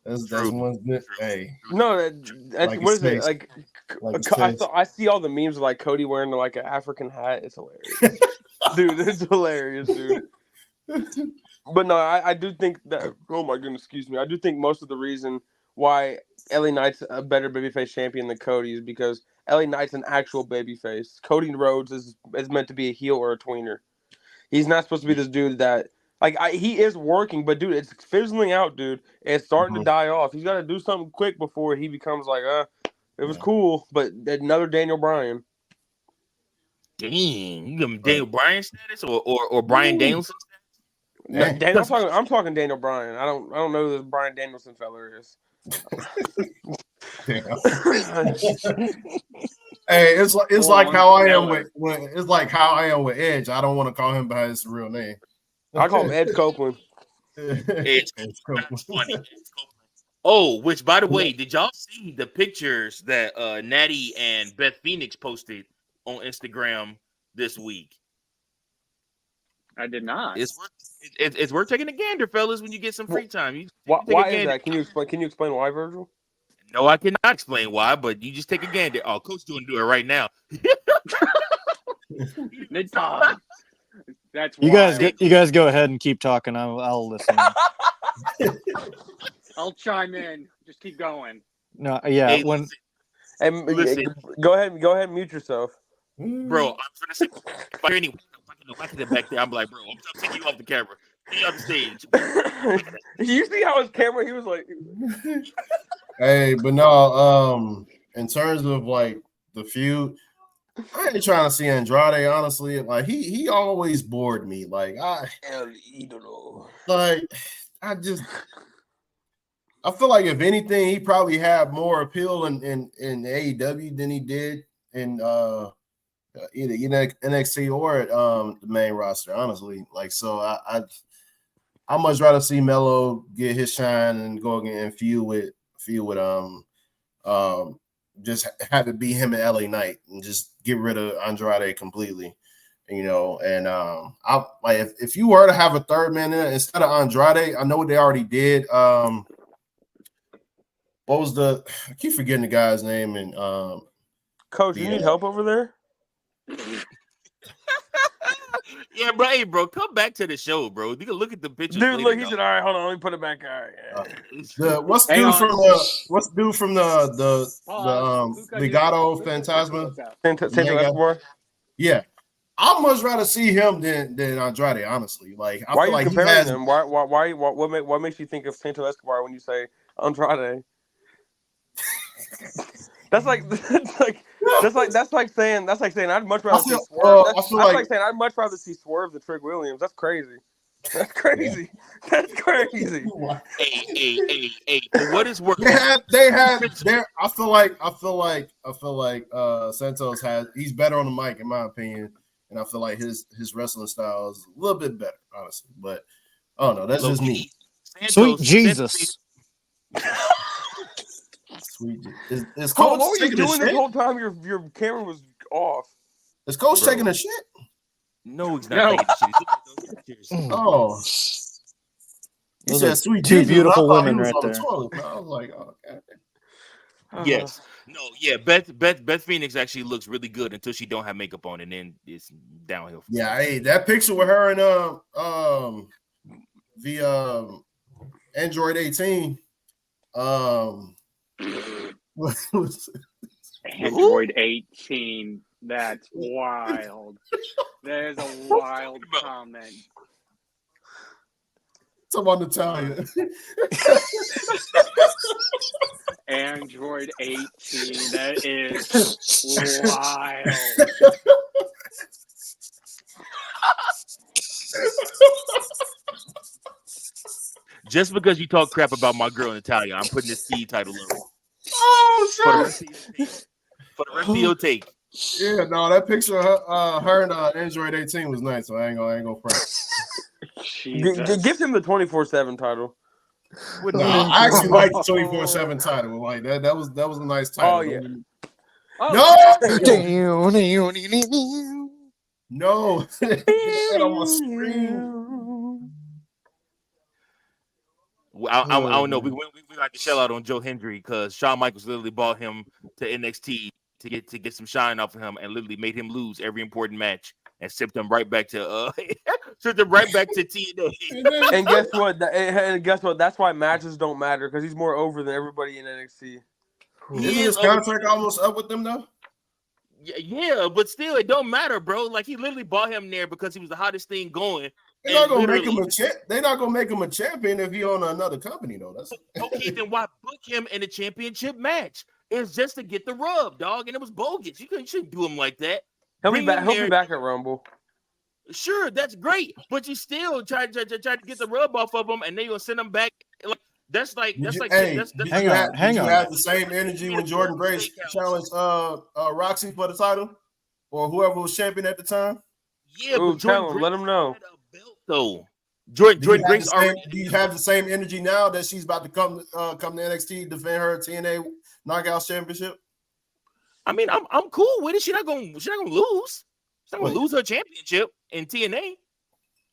one good. Hey, no, that's what is it like? I see all the memes of like Cody wearing like an African hat. It's hilarious, dude. It's hilarious, dude. But no, I do think that. Oh my goodness, excuse me. I do think most of the reason why LA Knight's a better babyface champion than Cody is because LA Knight's an actual babyface. Cody Rhodes is meant to be a heel or a tweener. He's not supposed to be this dude that he is working, but dude, it's fizzling out, dude. It's starting to die off. He's got to do something quick before he becomes like, it was cool, but another Daniel Bryan. Dang, you give him Daniel Bryan status or Bryan Danielson status? No, I'm talking Daniel Bryan. I don't know who this Bryan Danielson fella is. Hey, it's like how I am with Edge. I don't want to call him by his real name. I call him Edge Copeland. Edge Copeland. Oh, which by the way, did y'all see the pictures that Nattie and Beth Phoenix posted on Instagram this week? I did not. It's worth taking a gander, fellas, when you get some free time. Why is that? Can you explain why, Virgil? No, I cannot explain why, but you just take a gander. Oh, Coach doing do it right now. That's you wild. you guys go ahead and keep talking. I'll listen. I'll chime in. Just keep going. No, yeah. Hey, when listen, go ahead and mute yourself, bro. I'm gonna say if I hear any whacking back there, I'm like, bro, I'm taking you off the camera. Take you off the stage. You see how his camera? He was like, hey, but no. In terms of like the feud, I ain't trying to see Andrade. Honestly, like he always bored me. Like I feel like if anything, he probably had more appeal in AEW than he did in either NXT or the main roster. Honestly, like so, I much rather see Melo get his shine and go again and feud with just have it be him and LA Knight and just get rid of Andrade completely. And I like if you were to have a third man in it, instead of Andrade, I know what they already did. What was I keep forgetting the guy's name and Coach, you need help over there? Yeah, bro. Hey, bro, come back to the show, bro. You can look at the pictures. Dude, later, look, he said, "All right, hold on, let me put it back." All right. What's dude from the Legado Fantasma? Santo Escobar? Yeah. I'd much rather see him than Andrade, honestly. Like, I why feel are you like comparing them? What makes you think of Santo Escobar when you say Andrade? That's like saying I'd much rather see Swerve. That's like saying I'd much rather see Swerve than Trick Williams. That's crazy. That's crazy. Yeah. That's crazy. Hey. For what is worth? They had. I feel like Santos he's better on the mic in my opinion, and I feel like his wrestling style is a little bit better, honestly. But I don't know. That's just me. Sweet Jesus. Sweet. Is Coach what were you taking doing a shit? this whole time? Your camera was off. Is Coach taking a shit? No, he's not taking a shit. Oh. He said sweet two Jesus. Beautiful women right there. I was like, oh, okay. Yes. No, yeah, Beth Phoenix actually looks really good until she don't have makeup on, and then it's downhill. Yeah, hey, that picture with her and the Android 18. Android 18. That's wild. That is a wild comment. Someone Natalia. Android 18. That is wild. Just because you talk crap about my girl Natalia, I'm putting this T title on. Oh shit! For the rest of your take. Yeah, no, that picture of her and Android 18 was nice, so I ain't gonna front. Give him the 24/7 title. No, I actually like the 24/7 title. Like that was a nice title. Oh yeah. No. On my screen. I don't know. We got to shell out on Joe Hendry because Shawn Michaels literally bought him to NXT to get some shine off of him and literally made him lose every important match and sent him right back to TNA. And guess what? That's why matches don't matter because he's more over than everybody in NXT. Isn't his contract almost up with them though? Yeah, but still, it don't matter, bro. Like he literally bought him there because he was the hottest thing going. They're not gonna make him they're not gonna make him a champion if he on another company though. That's okay. Then why book him in a championship match? It's just to get the rub, dog, and it was bogus. You shouldn't do him like that. He'll be back at Rumble. Sure, that's great, but you still try to get the rub off of him, and then you'll send him back. Like hang on. Did you have the same energy when Jordan Grace challenged Roxy for the title, or whoever was champion at the time? Yeah, but Jordan let him know. So Jordan Grace do you have the same energy now that she's about to come to NXT defend her TNA Knockouts Championship? I mean, I'm cool with it. She's not gonna lose. She's not gonna lose her championship in TNA.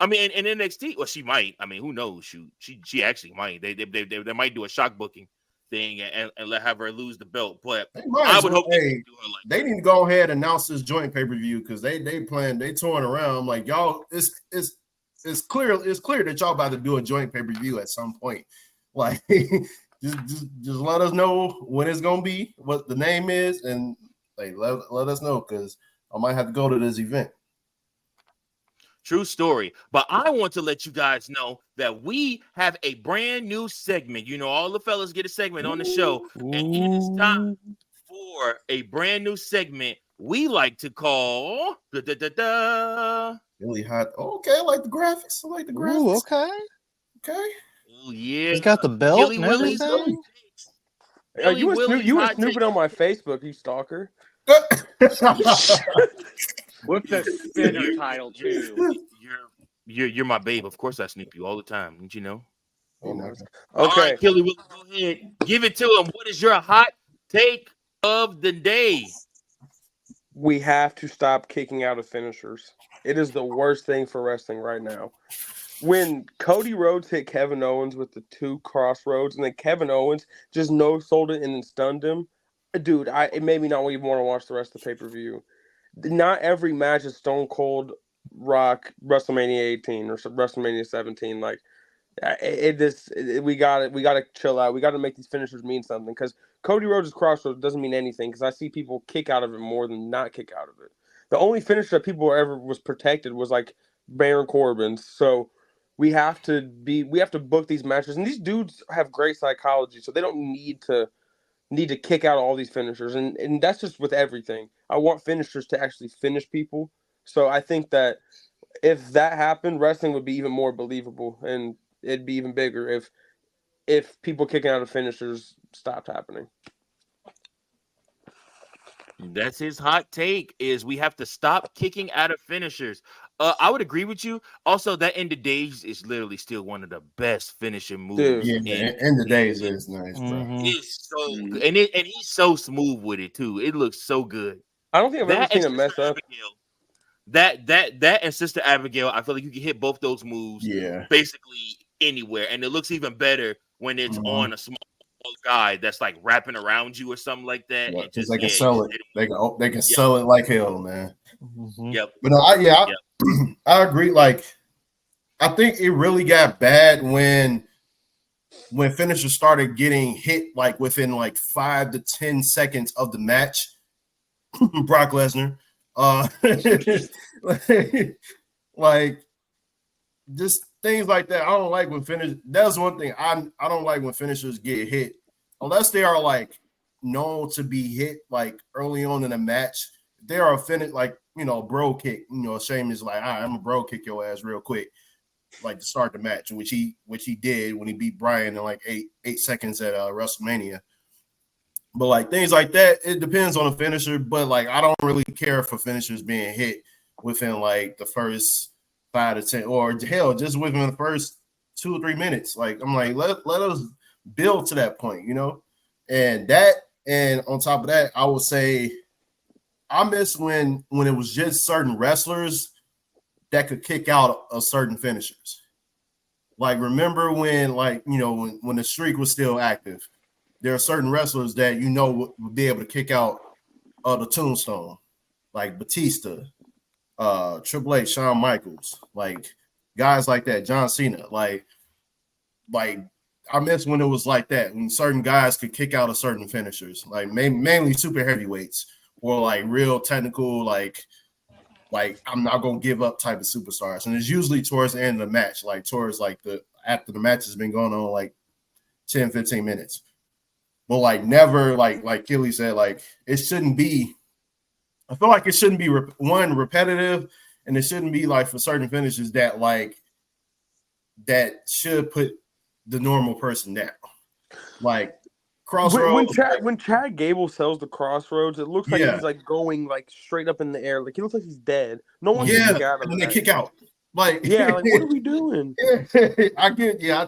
I mean, in NXT. Well, she might. I mean, who knows? She actually might. They might do a shock booking thing and have her lose the belt. But they I would hope they need to go ahead and announce this joint pay-per-view because they touring around. I'm like, y'all, it's clear that y'all about to do a joint pay-per-view at some point. Like, just let us know when it's gonna be, what the name is, and like let us know because I might have to go to this event. True story. But I want to let you guys know that we have a brand new segment. You know, all the fellas get a segment on the show, and it is time for a brand new segment we like to call Really hot. Okay, I like the graphics. Ooh, okay. Oh yeah, he's got the belt Gilly and Willie's everything. Billy You were Willie's snooping on my Facebook, you stalker. With the spinner title too. You're my babe. Of course I snoop you all the time. Didn't you know? Okay. All right, Gilly Willie, go ahead. Give it to him. What is your hot take of the day? We have to stop kicking out of finishers. It is the worst thing for wrestling right now. When Cody Rhodes hit Kevin Owens with the 2 crossroads, and then Kevin Owens just no-sold it and then stunned him, dude, it made me not even want to watch the rest of the pay-per-view. Not every match is Stone Cold Rock WrestleMania 18 or WrestleMania 17. Like, we gotta chill out. We gotta make these finishers mean something because Cody Rhodes' crossroads doesn't mean anything because I see people kick out of it more than not kick out of it. The only finisher that people ever was protected was like Baron Corbin's. So we have to book these matches, and these dudes have great psychology, so they don't need to kick out all these finishers, and that's just with everything. I want finishers to actually finish people. So I think that if that happened, wrestling would be even more believable, and it'd be even bigger if people kicking out of finishers stopped happening. That's his hot take, is we have to stop kicking out of finishers. I would agree with you. Also, that End of Days is literally still one of the best finishing moves. Yeah, End of Days is nice, bro. It's so good. And he's so smooth with it too. It looks so good. I don't think I've ever seen him mess up. That and Sister Abigail, I feel like you can hit both those moves basically anywhere. And it looks even better when it's on a small guy that's like wrapping around you or something like that. Yeah, they can sell it. They can sell it like hell, man. Yep. But I agree. Like, I think it really got bad when finishers started getting hit like within like 5 to 10 seconds of the match. Brock Lesnar, like just things like that. I don't like when finishers. That's one thing I don't like when finishers get hit unless they are like known to be hit like early on in a match. They are finished like, you know, bro kick. You know, Sheamus is like, all right, I'm a bro kick your ass real quick, like to start the match, which he did when he beat Bryan in like 8 seconds at WrestleMania. But like things like that, it depends on the finisher. But like I don't really care for finishers being hit within like the first 5 to 10, or hell, just within the first 2 or 3 minutes. Like I'm like, let us build to that point, you know. And on top of that, I would say I miss when it was just certain wrestlers that could kick out of certain finishers. Like remember when, like, you know, when the streak was still active. There are certain wrestlers that you know would be able to kick out the tombstone, like Batista, Triple H, Shawn Michaels, like guys like that, John Cena. Like I miss when it was like that, when certain guys could kick out of certain finishers, like mainly super heavyweights or like real technical, like I'm not gonna give up type of superstars. And it's usually towards the end of the match, like towards like after the match has been going on like 10, 15 minutes. But like never, like Kelly said, like it shouldn't be. I feel like it shouldn't be repetitive, and it shouldn't be like for certain finishes that should put the normal person down. Like crossroads. When Chad Gable sells the crossroads, it looks like he's like going like straight up in the air. Like he looks like he's dead. No one can kick out of it. And they kick out. Like like what are we doing? I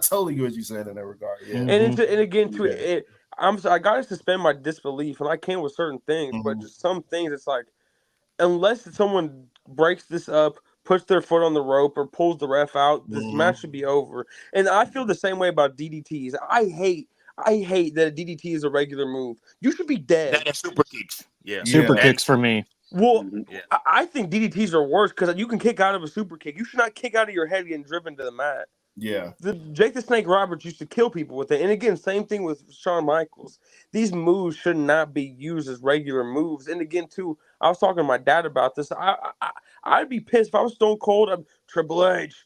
totally get what you're saying in that regard. Yeah. And again to it. I gotta suspend my disbelief, and I can with certain things, but just some things, it's like unless someone breaks this up, puts their foot on the rope, or pulls the ref out, this match should be over. And I feel the same way about DDTs. I I hate that a DDT is a regular move. You should be dead. That is super kicks. Yeah. Super kicks for me. Well, I think DDTs are worse because you can kick out of a super kick. You should not kick out of your head getting driven to the mat. Yeah. Jake the Snake Roberts used to kill people with it. And again, same thing with Shawn Michaels. These moves should not be used as regular moves. And again, too, I was talking to my dad about this. I'd be pissed if I was Stone Cold. Triple H,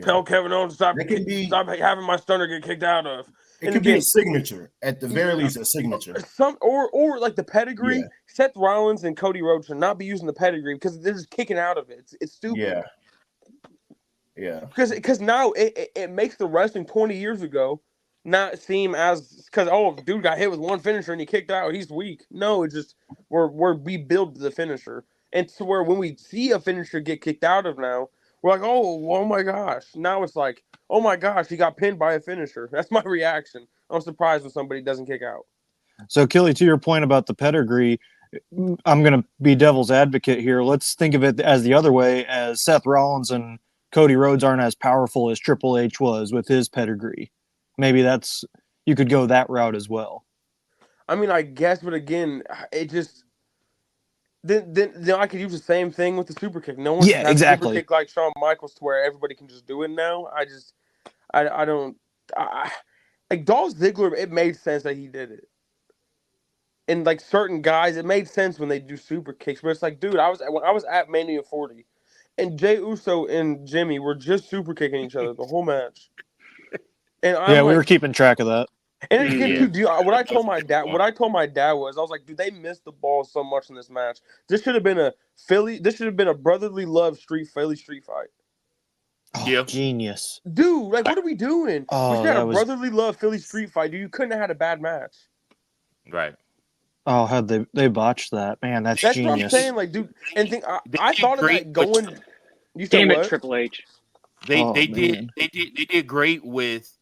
tell Kevin Owens stop having my stunner get kicked out of. It could be a signature, at the very least, a signature. Or like the pedigree. Yeah. Seth Rollins and Cody Rhodes should not be using the pedigree because they're just kicking out of it. It's stupid. Yeah. Because now it makes the wrestling 20 years ago not seem as because dude got hit with one finisher and he kicked out. He's weak. No, it's just we build the finisher, and to where when we see a finisher get kicked out of now, we're like, oh my gosh. Now it's like, oh my gosh, he got pinned by a finisher. That's my reaction. I'm surprised when somebody doesn't kick out. So, Killy, to your point about the pedigree, I'm going to be devil's advocate here. Let's think of it as the other way, as Seth Rollins and Cody Rhodes aren't as powerful as Triple H was with his pedigree. Maybe you could go that route as well. I mean, I guess, but again, it just then I could use the same thing with the super kick. No one has a super kick like Shawn Michaels to where everybody can just do it now. I don't like Dolph Ziggler. It made sense that he did it, and like certain guys, it made sense when they do super kicks. But it's like, dude, I was at Mania 40, and Jey Uso and Jimmy were just super kicking each other the whole match. And we were keeping track of that. And again, what I told my dad was, I was like, dude, they missed the ball so much in this match. This should have been a brotherly love Philly street fight. Oh, genius. Dude, like, what are we doing? Oh, we should have had a brotherly love Philly street fight, dude. You couldn't have had a bad match. Right. Oh, had they botched that? Man, that's genius. What I'm saying, like, dude. And I thought of that going. Damn it, Triple H. They did great with.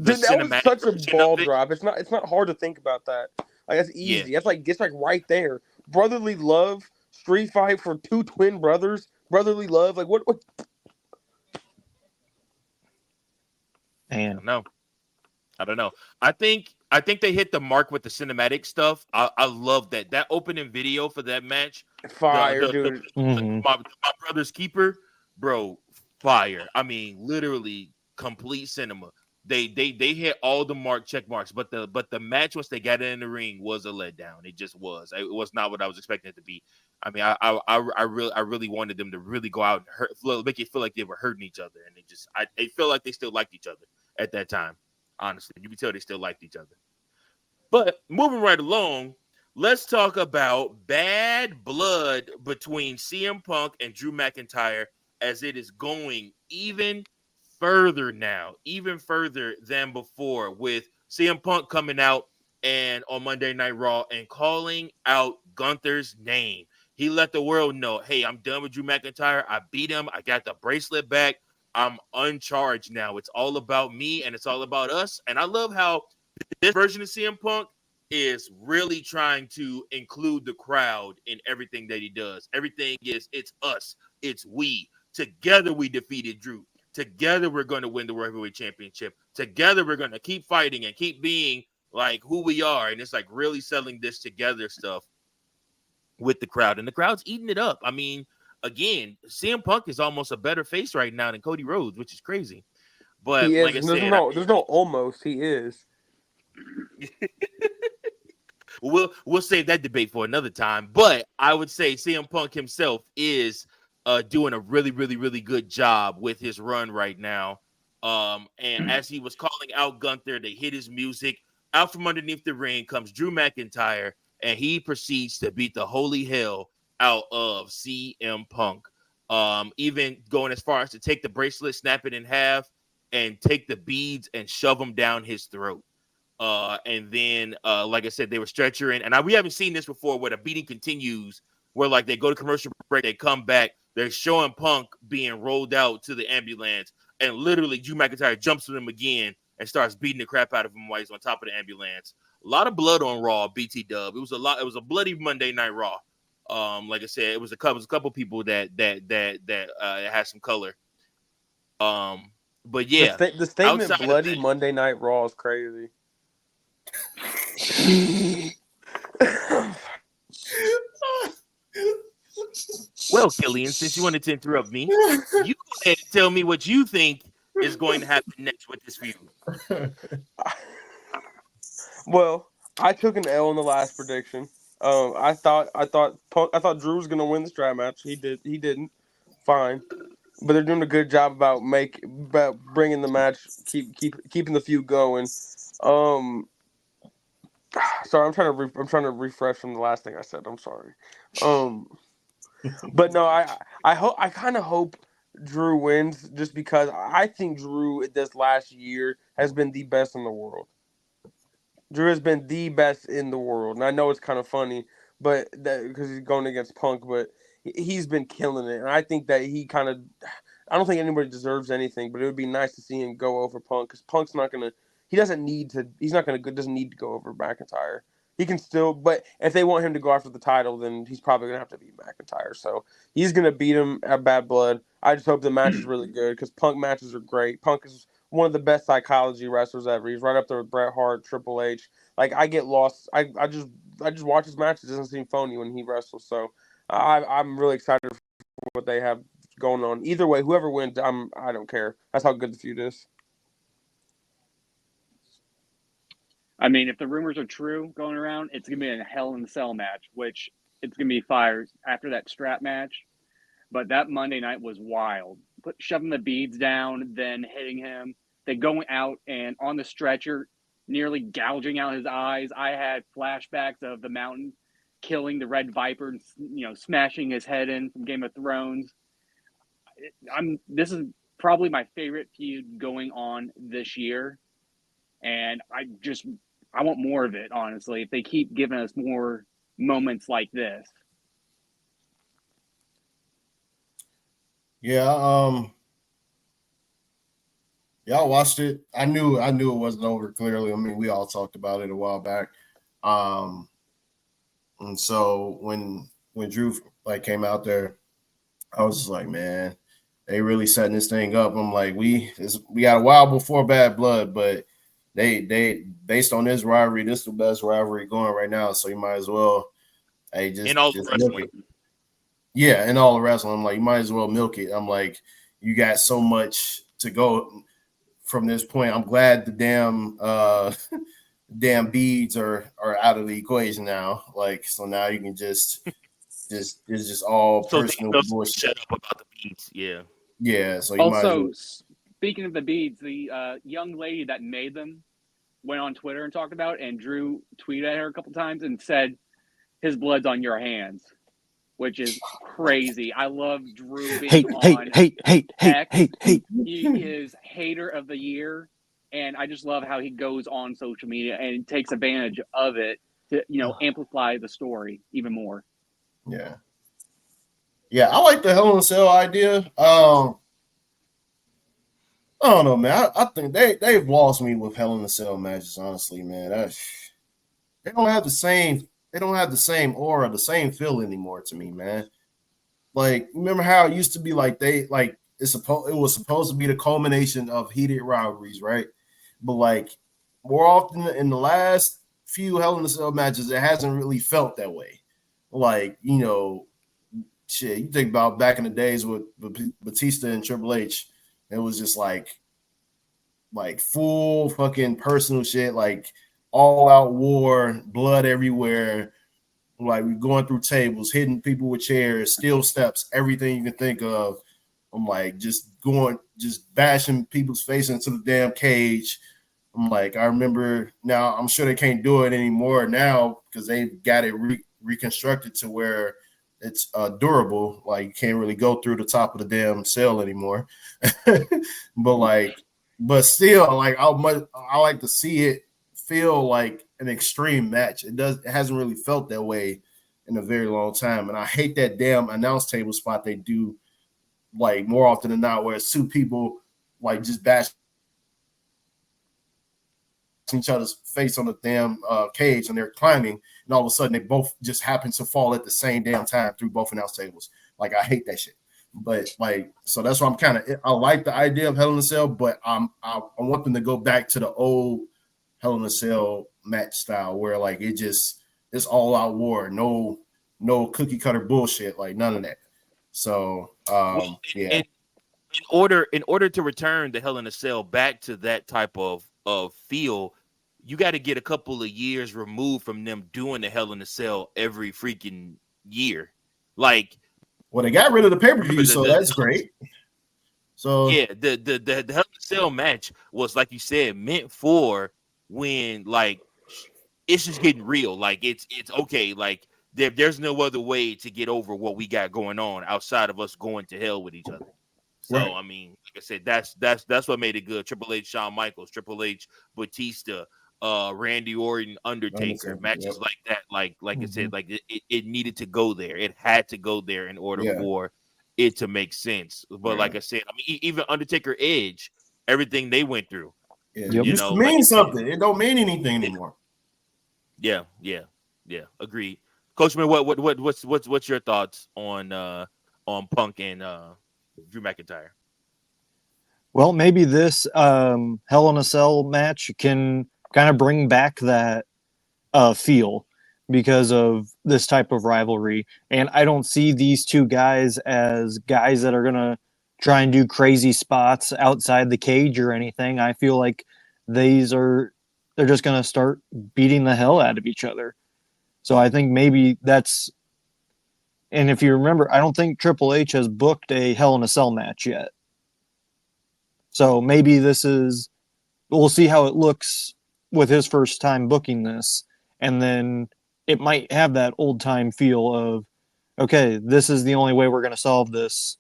Dude, that was such a ball drop. It's not hard to think about that. Like, that's easy. That's like right there. Brotherly love, street fight for two twin brothers. Brotherly love, like what? Man, I don't know. I think they hit the mark with the cinematic stuff. I love that opening video for that match. Fire, dude. My brother's keeper, bro. Fire. I mean, literally complete cinema. They hit all the check marks, but the match once they got in the ring was a letdown. It just was. It was not what I was expecting it to be. I mean, I really wanted them to really go out and make it feel like they were hurting each other, and I feel like they still liked each other at that time. Honestly, you can tell they still liked each other. But moving right along, let's talk about bad blood between CM Punk and Drew McIntyre, as it is going even further now, even further than before, with CM Punk coming out and on Monday Night Raw and calling out Gunther's name. He let the world know, hey, I'm done with Drew McIntyre. I beat him. I got the bracelet back. I'm uncharged now. It's all about me and it's all about us. And I love how this version of CM Punk is really trying to include the crowd in everything that he does. Everything is, it's us. It's we. Together we defeated Drew. Together, we're going to win the World Heavyweight Championship. Together, we're going to keep fighting and keep being like who we are. And it's like really selling this together stuff with the crowd. And the crowd's eating it up. I mean, again, CM Punk is almost a better face right now than Cody Rhodes, which is crazy. But like I said, there's no almost. He is. We'll save that debate for another time. But I would say CM Punk himself is doing a really, really, really good job with his run right now. And as he was calling out Gunther, they hit his music. Out from underneath the ring comes Drew McIntyre, and he proceeds to beat the holy hell out of CM Punk. Even going as far as to take the bracelet, snap it in half, and take the beads and shove them down his throat. And then, like I said, they were stretchering. And we haven't seen this before where the beating continues, where like they go to commercial break, they come back, they're showing Punk being rolled out to the ambulance, and literally Drew McIntyre jumps to him again and starts beating the crap out of him while he's on top of the ambulance. A lot of blood on Raw, BT Dub. It was a bloody Monday Night Raw. Like I said, it was a couple people that had some color. But yeah, the statement "bloody Monday Night Raw" is crazy. Well, Killian, since you wanted to interrupt me, you go ahead and tell me what you think is going to happen next with this feud. Well, I took an L in the last prediction. I thought Drew was gonna win the strap match. He didn't. Fine, but they're doing a good job about bringing the match, keeping the feud going. Sorry, I'm trying to refresh from the last thing I said. I'm sorry. But no, I kind of hope Drew wins just because I think Drew this last year has been the best in the world. Drew has been the best in the world, and I know it's kind of funny, but because he's going against Punk, but he's been killing it, and I think that I don't think anybody deserves anything, but it would be nice to see him go over Punk because Punk's not gonna, doesn't need to go over McIntyre. He can still, but if they want him to go after the title, then he's probably gonna have to beat McIntyre. So he's gonna beat him at Bad Blood. I just hope the match is really good because Punk matches are great. Punk is one of the best psychology wrestlers ever. He's right up there with Bret Hart, Triple H. Like I get lost. I just watch his matches. It doesn't seem phony when he wrestles. So I'm really excited for what they have going on. Either way, whoever wins, I don't care. That's how good the feud is. I mean, if the rumors are true going around, it's gonna be a Hell in a Cell match, which it's gonna be fire after that strap match. But that Monday night was wild. Shoving the beads down, then hitting him, then going out and on the stretcher, nearly gouging out his eyes. I had flashbacks of the Mountain killing the Red Viper and smashing his head in from Game of Thrones. This is probably my favorite feud going on this year, and I want more of it. Honestly, if they keep giving us more moments like this. Yeah, y'all watched it. I knew it wasn't over. Clearly, I mean, we all talked about it a while back. And so when Drew came out there, I was just like, man, they really setting this thing up. I'm like, we got a while before Bad Blood, but they based on this rivalry, this is the best rivalry going right now. So you might as well, just milk it. Yeah, and all the wrestling. I'm like, you might as well milk it. I'm like, you got so much to go from this point. I'm glad the damn beads are out of the equation now. Like, so now you can just it's just all personal bullshit. Shut up about the beads. Yeah. Yeah. So you also, speaking of the beads, the young lady that made them went on Twitter and talked about it, and Drew tweeted at her a couple times and said, "His blood's on your hands," which is crazy. I love Drew being hate. He is hater of the year, and I just love how he goes on social media and takes advantage of it to amplify the story even more. Yeah. Yeah, I like the Hell in a Cell idea. I don't know, man. I think they've lost me with Hell in a Cell matches, honestly, man. They don't have the same aura, the same feel anymore to me, man. Like, remember how it used to be like it was supposed to be the culmination of heated rivalries, right? But like more often in the last few Hell in a Cell matches, it hasn't really felt that way. Like, shit, you think about back in the days with Batista and Triple H, it was just like full fucking personal shit, like all out war, blood everywhere. Like we're going through tables, hitting people with chairs, steel steps, everything you can think of. I'm like just bashing people's face into the damn cage. I'm like, I remember now. I'm sure they can't do it anymore now because they've got it reconstructed to where it's durable. Like you can't really go through the top of the damn cell anymore. but still, like I like to see it feel like an extreme match. It hasn't really felt that way in a very long time. And I hate that damn announce table spot they do like more often than not, where it's two people like just bash each other's face on the damn cage and they're climbing, and all of a sudden they both just happen to fall at the same damn time through both announce tables. Like I hate that shit. But like, so that's why I like the idea of Hell in a Cell, but I want them to go back to the old Hell in a Cell match style where like it's all out war, no cookie cutter bullshit, like none of that. So yeah. In order to return the Hell in a Cell back to that type of feel, you got to get a couple of years removed from them doing the Hell in a Cell every freaking year. Like, well, they got rid of the pay-per-view, so that's great. So yeah, the Hell in a Cell match was, like you said, meant for when like it's just getting real. Like it's okay. Like there's no other way to get over what we got going on outside of us going to hell with each other. So right. I mean, like I said, that's what made it good. Triple H, Shawn Michaels, Triple H, Batista, Randy Orton, Undertaker, matches like that. Like I said, like it needed to go there. It had to go there in order for it to make sense. But like I said, I mean, even Undertaker, Edge, everything they went through. Yeah, you know, mean something. It don't mean anything anymore. Yeah. Agreed. Coach Man, what's your thoughts on Punk and Drew McIntyre? Well, maybe this Hell in a Cell match can kind of bring back that feel because of this type of rivalry. And I don't see these two guys as guys that are going to try and do crazy spots outside the cage or anything. I feel like they're just going to start beating the hell out of each other. So I think maybe that's, and if you remember, I don't think Triple H has booked a Hell in a Cell match yet. So maybe we'll see how it looks with his first time booking this. And then it might have that old time feel of, okay, this is the only way we're going to solve this.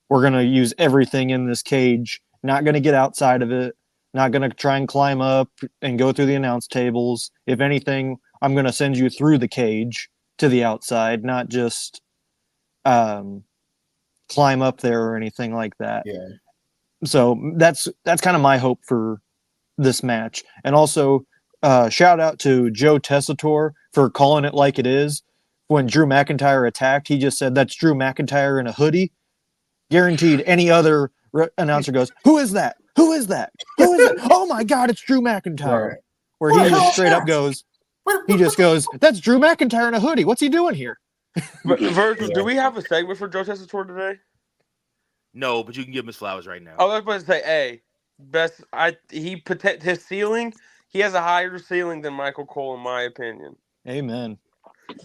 We're going to use everything in this cage, not going to get outside of it, not going to try and climb up and go through the announce tables. If anything, I'm going to send you through the cage to the outside, not just climb up there or anything like that. Yeah. So that's kind of my hope for this match. And also, shout out to Joe Tessitore for calling it like it is. When Drew McIntyre attacked, he just said, "That's Drew McIntyre in a hoodie." Guaranteed any other announcer goes, "Who is that? Who is that? Who is that? Oh my God, it's Drew McIntyre." Right. Where he just straight up goes, he just goes, "That's Drew McIntyre in a hoodie. What's he doing here?" But Virgil, do we have a segment for Joe Tessitore today? No, but you can give him his flowers right now. I was about to say, hey, his ceiling, he has a higher ceiling than Michael Cole, in my opinion. Amen.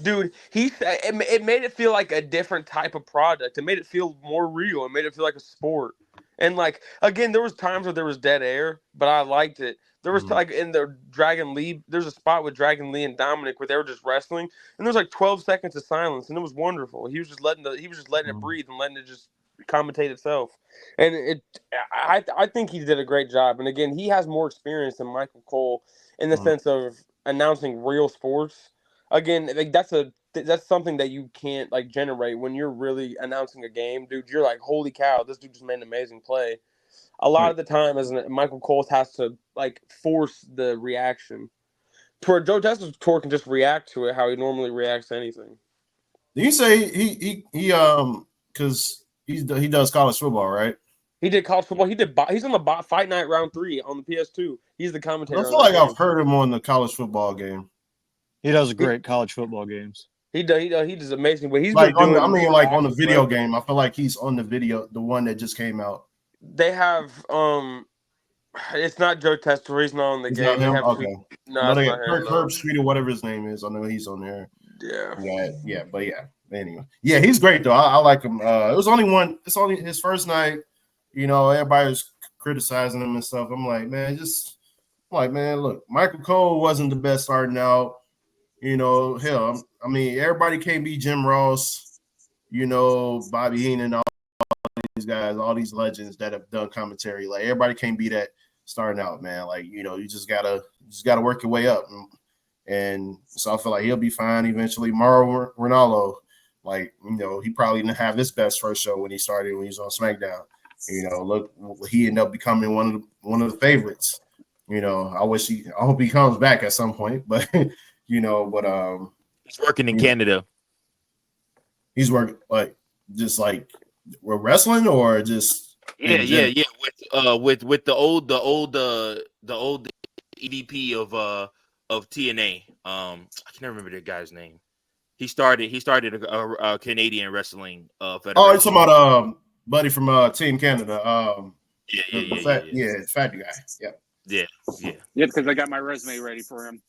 Dude, it made it feel like a different type of product. It made it feel more real. It made it feel like a sport. And like, again, there was times where there was dead air, but I liked it. There was like in the Dragon Lee, there's a spot with Dragon Lee and Dominic where they were just wrestling, and there was like 12 seconds of silence, and it was wonderful. He was just letting it breathe and letting it just commentate itself. And I think he did a great job. And again, he has more experience than Michael Cole in the sense of announcing real sports. Again, like that's something that you can't like generate when you're really announcing a game, dude. You're like, holy cow, this dude just made an amazing play. A lot of the time, as Michael Cole has to like force the reaction. Where Joe Tessitore can just react to it how he normally reacts to anything. Did you say he because he does college football, right? He did college football. He's on the Fight Night Round 3 on the PS2. He's the commentator. I feel like I've heard him on the college football game. He does great college football games. He does amazing. But he's like been doing, on the video game. I feel like he's on the video, the one that just came out. They have it's not Joe Tessitore. He's not on the game. Not him? Okay. No, it's not him. Herb Street or whatever his name is. I know he's on there. Yeah. But anyway. Yeah, he's great though. I like him. It's only his first night. You know, everybody was criticizing him and stuff. I'm like, man, look, Michael Cole wasn't the best starting out. You know, hell, I mean, everybody can't be Jim Ross, you know, Bobby Heenan, all these guys, all these legends that have done commentary. Like, everybody can't be that starting out, man. Like, you know, you just gotta work your way up. And so I feel like he'll be fine eventually. Mauro Ranallo, like, you know, he probably didn't have his best first show when he was on SmackDown. You know, look, he ended up becoming one of the favorites. You know, I hope he comes back at some point, but you know, he's working in Canada. He's working we're wrestling or just with the old EVP of of TNA. I can never remember the guy's name. He started a Canadian wrestling federation. Oh, you're talking about buddy from Team Canada. Yeah, fat guy. Yeah. Yeah, because I got my resume ready for him.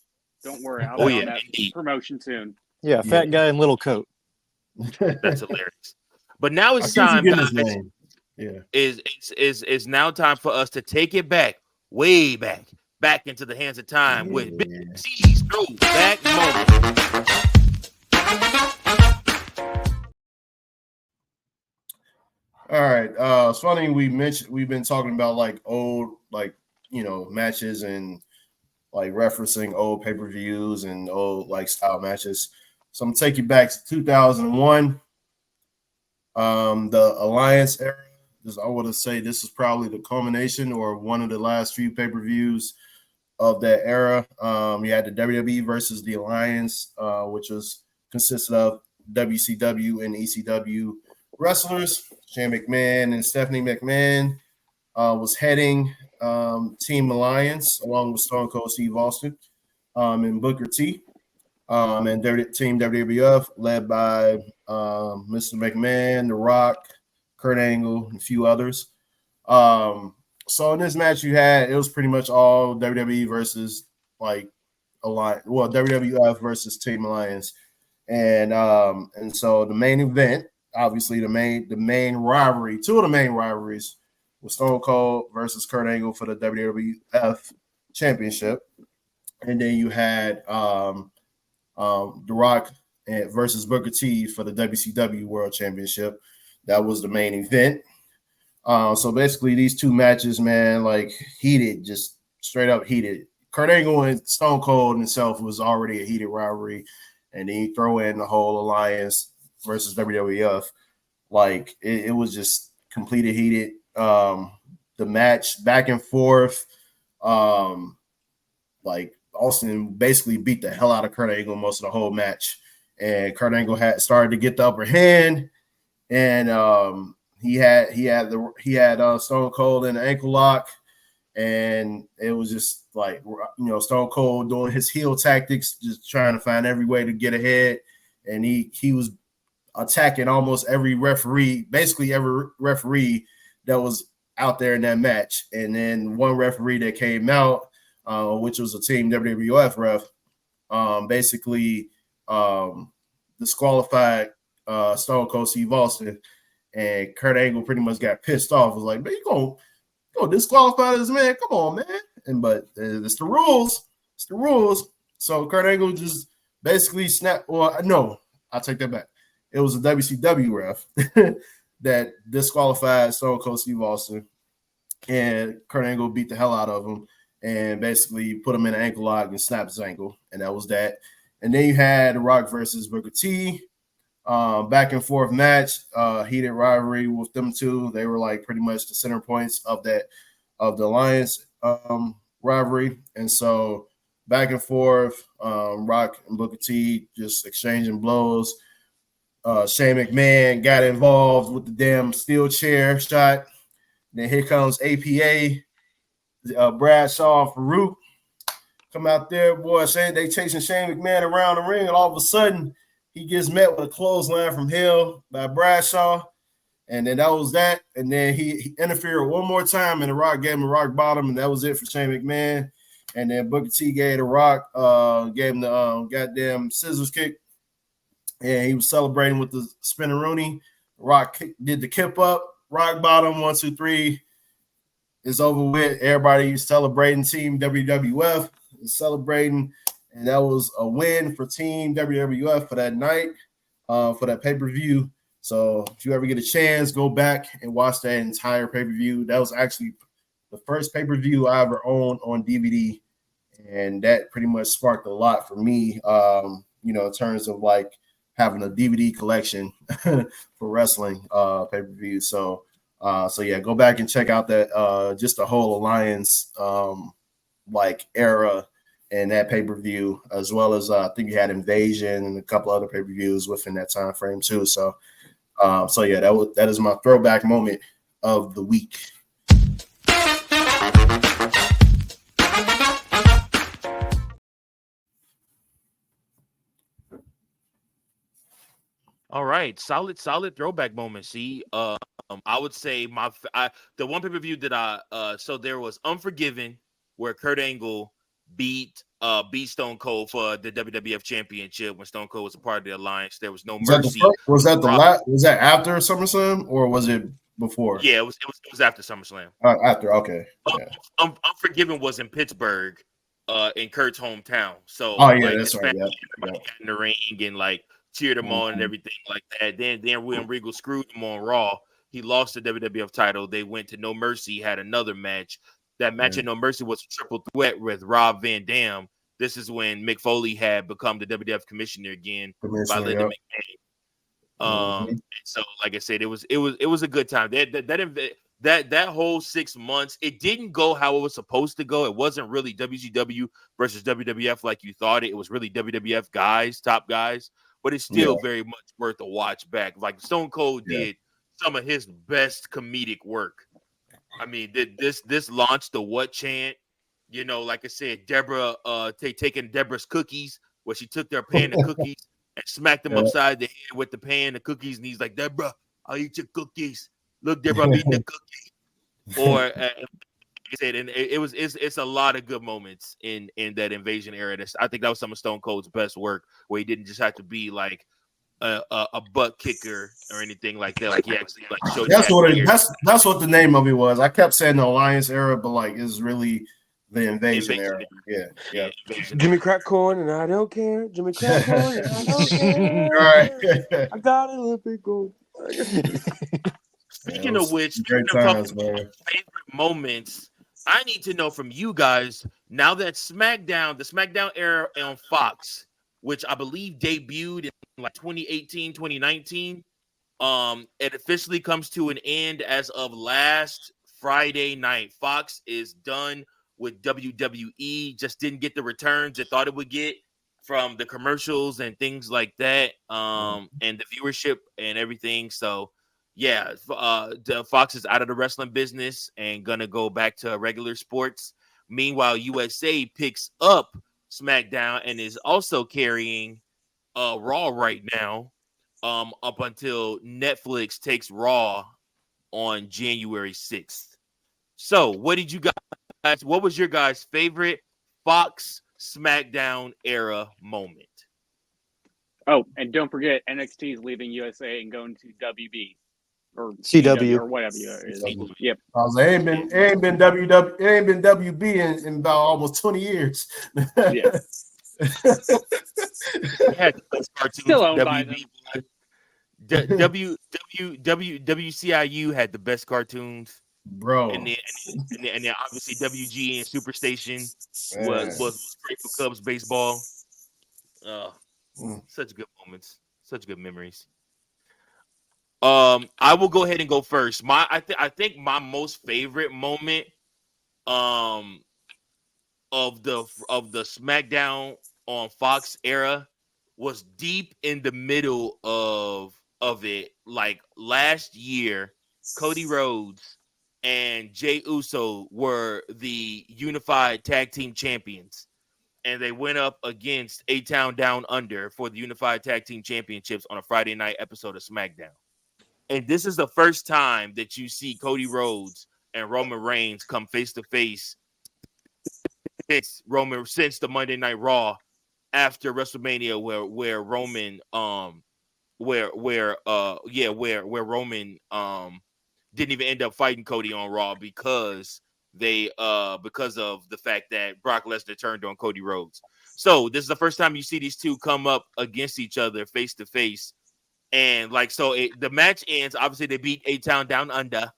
Don't worry, I'll be on that promotion soon. Yeah, fat guy in little coat. That's hilarious. But now it's time, guys. Yeah, is now time for us to take it back, way back into the hands of time with Big C's throwback moment. All right. It's funny we've been talking about like old matches and like referencing old pay-per-views and old like style matches. So I'm gonna take you back to 2001. The Alliance era. I want to say this is probably the culmination or one of the last few pay-per-views of that era. You had the WWE versus the Alliance, which consisted of WCW and ECW wrestlers. Shane McMahon and Stephanie McMahon was heading Team Alliance along with Stone Cold Steve Austin and Booker T. And Team WWF led by Mr. McMahon, The Rock, Kurt Angle, and a few others. So in this match it was pretty much all WWE versus like Alliance. Well, WWF versus Team Alliance. And so the main event, obviously the main rivalry, two of the main rivalries was Stone Cold versus Kurt Angle for the WWF Championship. And then you had The Rock versus Booker T for the WCW World Championship. That was the main event. So basically these two matches, man, like heated, just straight up heated. Kurt Angle and Stone Cold himself was already a heated rivalry. And then you throw in the whole Alliance versus WWF. Like it was just completely heated. The match back and forth. Like Austin basically beat the hell out of Kurt Angle most of the whole match. And Kurt Angle had started to get the upper hand. And he had Stone Cold in an ankle lock, and it was just like Stone Cold doing his heel tactics, just trying to find every way to get ahead, and he was attacking almost every referee, basically every referee that was out there in that match. And then one referee that came out, which was a Team WWF ref, basically disqualified Stone Cold Steve Austin, and Kurt Angle pretty much got pissed off. Was like, man, you gonna disqualify this man? Come on, man. But it's the rules. It's the rules. So Kurt Angle just basically snapped. Well, no, I'll take that back. It was a WCW ref that disqualified Stone Cold Steve Austin, and Kurt Angle beat the hell out of him and basically put him in an ankle lock and snapped his ankle, and that was that. And then you had The Rock versus Booker T. Back and forth match, heated rivalry with them two. They were like pretty much the center points of the Alliance rivalry. And so back and forth, Rock and Booker T just exchanging blows. Shane McMahon got involved with the damn steel chair shot. Then here comes APA, Bradshaw, Farouk come out there, boy. They chasing Shane McMahon around the ring, and all of a sudden he gets met with a clothesline from hell by Bradshaw, and then that was that. And then he interfered one more time, and The Rock gave him a rock bottom, and that was it for Shane McMahon. And then Booker T gave The Rock, gave him the goddamn scissors kick, and he was celebrating with the spinneroonie. Rock did the kip up, rock bottom, 1, 2, 3. It's over with. Everybody celebrating. Team WWF is celebrating. And that was a win for Team WWF for that night, for that pay-per-view. So if you ever get a chance, go back and watch that entire pay-per-view. That was actually the first pay-per-view I ever owned on DVD. And that pretty much sparked a lot for me, in terms of like having a DVD collection for wrestling pay-per-view. So yeah, go back and check out that just the whole Alliance era and that pay-per-view, as well as I think you had Invasion and a couple other pay-per-views within that time frame too. So yeah, that is my throwback moment of the week. All right, solid throwback moment. See, I would say the one pay-per-view that so there was Unforgiven, where Kurt Angle beat Stone Cold for the WWF Championship when Stone Cold was a part of the alliance. There was No Mercy. Was that after SummerSlam or was it before? Yeah, it was after SummerSlam. After, okay. Yeah. Unforgiven was in Pittsburgh, in Kurt's hometown. So that's right. Everybody got in the ring and like cheered him on and everything like that. Then William Regal screwed him on Raw. He lost the WWF title. They went to No Mercy, had another match. That match at No Mercy was a triple threat with Rob Van Dam. This is when Mick Foley had become the WWF commissioner again by Linda McMahon. So like I said, it was a good time. That whole 6 months, it didn't go how it was supposed to go. It wasn't really WCW versus WWF like you thought it. It was really WWF guys, top guys, but it's still very much worth a watch back. Like Stone Cold did some of his best comedic work. I mean, this launched the what chant. You know, like I said, Deborah taking Deborah's cookies, where she took their pan of cookies and smacked them upside the head with the pan of cookies, and he's like, Deborah, I'll eat your cookies. Look, Deborah, I'm eating the cookies. Or like I said, and it's a lot of good moments in that Invasion era. I think that was some of Stone Cold's best work, where he didn't just have to be like a butt kicker or anything like that. Like he actually like showed. That's what the name of it was. I kept saying the Alliance era, but like it's really the Invasion era. Yeah. Jimmy Crack Corn and I don't care. Jimmy Crack Corn and I don't care. All right. I got a little bit gold. Speaking of which, favorite moments, I need to know from you guys, now that the SmackDown era on Fox, which I believe debuted in like 2018, 2019, it officially comes to an end as of last Friday night. Fox is done with WWE, just didn't get the returns it thought it would get from the commercials and things like that, and the viewership and everything. So yeah, the Fox is out of the wrestling business and gonna go back to regular sports. Meanwhile, USA picks up SmackDown and is also carrying Raw right now, up until Netflix takes Raw on January 6th. So, what did you guys? What was your guys' favorite Fox SmackDown era moment? Oh, and don't forget, NXT is leaving USA and going to WB. Or CW or whatever it is. Yep. It ain't been WB in about almost 20 years. Yeah. Still owned by them. WCIU had the best cartoons, bro, and then obviously WG and Superstation was great for Cubs baseball. Such good moments, such good memories. I will go ahead and go first. I think my most favorite moment of the SmackDown on Fox era was deep in the middle of it. Like last year, Cody Rhodes and Jey Uso were the unified tag team champions, and they went up against A-Town Down Under for the unified tag team championships on a Friday night episode of SmackDown. And this is the first time that you see Cody Rhodes and Roman Reigns come face to face since the Monday Night Raw after WrestleMania, where Roman Roman didn't even end up fighting Cody on Raw because of the fact that Brock Lesnar turned on Cody Rhodes. So this is the first time you see these two come up against each other face to face. And like, so the match ends. Obviously, they beat A-Town Down Under.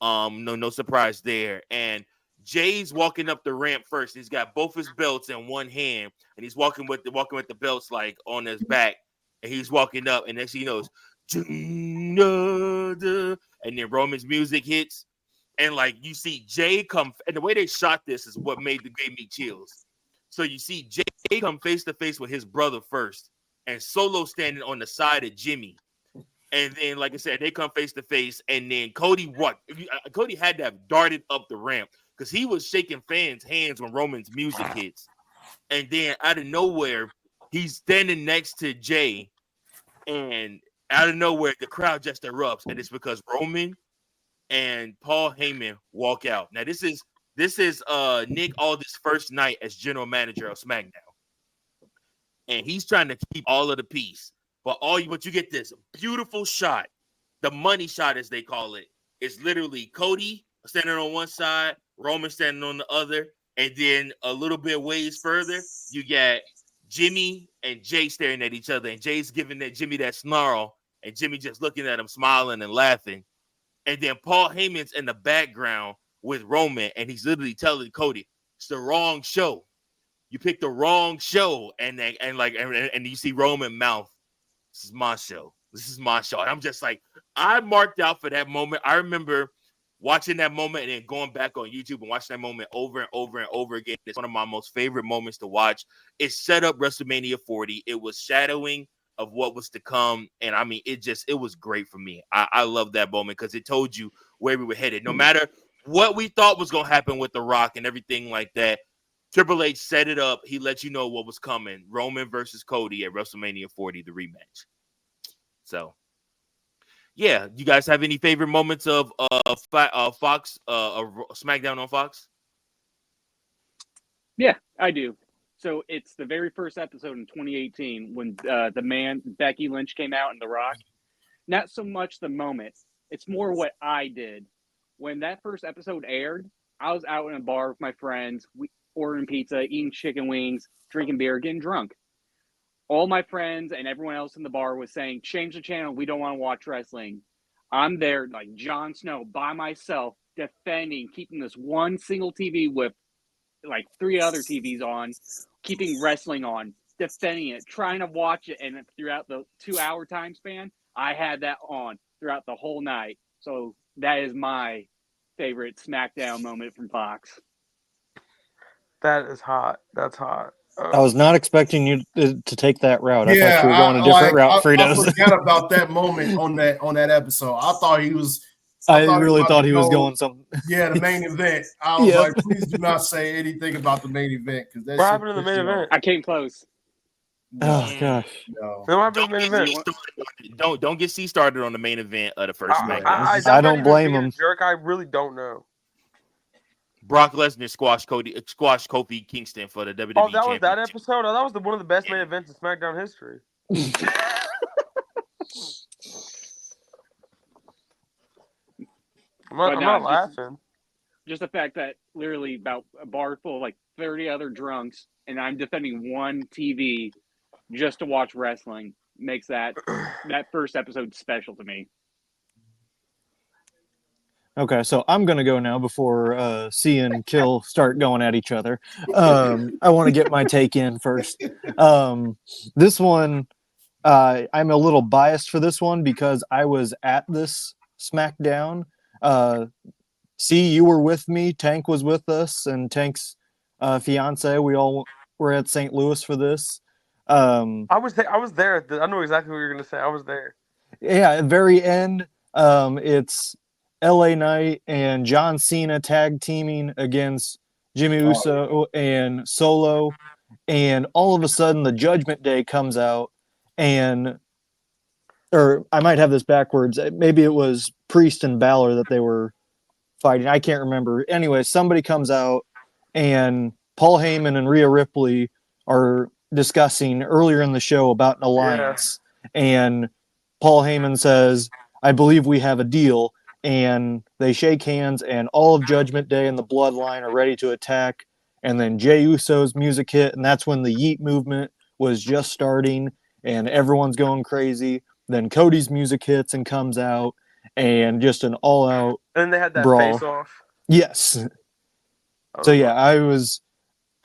No surprise there. And Jay's walking up the ramp first. He's got both his belts in one hand, and he's walking with the belts like on his back. And he's walking up, and next thing he knows, and then Roman's music hits, and like you see Jay come. And the way they shot this is what gave me chills. So you see Jay come face to face with his brother first, and Solo standing on the side of Jimmy. And then, like I said, they come face to face. And then Cody had to have darted up the ramp because he was shaking fans' hands when Roman's music hits. And then out of nowhere, he's standing next to Jay. And out of nowhere, the crowd just erupts, and it's because Roman and Paul Heyman walk out. Now, this is Nick Aldis' first night as general manager of SmackDown, and he's trying to keep all of the peace. But you get this beautiful shot, the money shot as they call it. It's literally Cody standing on one side, Roman standing on the other, and then a little bit ways further, you got Jimmy and Jay staring at each other, and Jay's giving Jimmy that snarl, and Jimmy just looking at him, smiling and laughing. And then Paul Heyman's in the background with Roman, and he's literally telling Cody, "It's the wrong show. You picked the wrong show." And you see Roman mouth, "This is my show. This is my show." And I'm just like, I marked out for that moment. I remember watching that moment and then going back on YouTube and watching that moment over and over and over again. It's one of my most favorite moments to watch. It set up WrestleMania 40. It was shadowing of what was to come. And I mean, it was great for me. I love that moment because it told you where we were headed. No matter what we thought was going to happen with The Rock and everything like that, Triple H set it up. He let you know what was coming. Roman versus Cody at WrestleMania 40, the rematch. So, yeah. You guys have any favorite moments of Fox, SmackDown on Fox? Yeah, I do. So it's the very first episode in 2018 when the man Becky Lynch came out in The Rock. Not so much the moment. It's more what I did. When that first episode aired, I was out in a bar with my friends, ordering pizza, eating chicken wings, drinking beer, getting drunk. All my friends and everyone else in the bar was saying, "Change the channel. We don't want to watch wrestling." I'm there like Jon Snow by myself, defending, keeping this one single TV with like 3 other TVs on, keeping wrestling on, defending it, trying to watch it. And throughout the 2-hour time span, I had that on throughout the whole night. So that is my favorite SmackDown moment from Fox. That is hot. That's hot. I was not expecting you to take that route. I Yeah, thought you were going a different route, Fritos. I forgot about that moment on that episode. I thought he was. I really thought he was going some. Yeah, the main event. I was like, please do not say anything about the main event because that's what happened in the main event. I came close. Oh gosh. No. Don't get C started on the main event of the first SmackDown. I don't blame him. Jerk, I really don't know. Brock Lesnar squashed Kofi Kingston for the WWE. Oh, that was that episode. Oh, that was one of the best main events in SmackDown history. I'm not laughing. Just the fact that literally about a bar full of like 30 other drunks, and I'm defending one TV just to watch wrestling makes that first episode special to me. Okay, so I'm going to go now before C and Kill start going at each other. I want to get my take in first. This one, I'm a little biased for this one because I was at this SmackDown. C, you were with me. Tank was with us, and Tank's fiance. We all were at St. Louis for this. I was there. I know exactly what you're going to say. I was there. Yeah, at the very end, it's LA Knight and John Cena tag teaming against Jimmy Uso and Solo, and all of a sudden the Judgment Day comes out, or I might have this backwards. Maybe it was Priest and Balor that they were fighting. I can't remember. Anyway, somebody comes out, and Paul Heyman and Rhea Ripley are discussing earlier in the show about an alliance, and Paul Heyman says, "I believe we have a deal." And they shake hands, and all of Judgment Day and the Bloodline are ready to attack. And then Jey Uso's music hit, and that's when the Yeet movement was just starting, and everyone's going crazy. Then Cody's music hits and comes out, and just an all-out And they had that brawl. face-off. Yes. So yeah,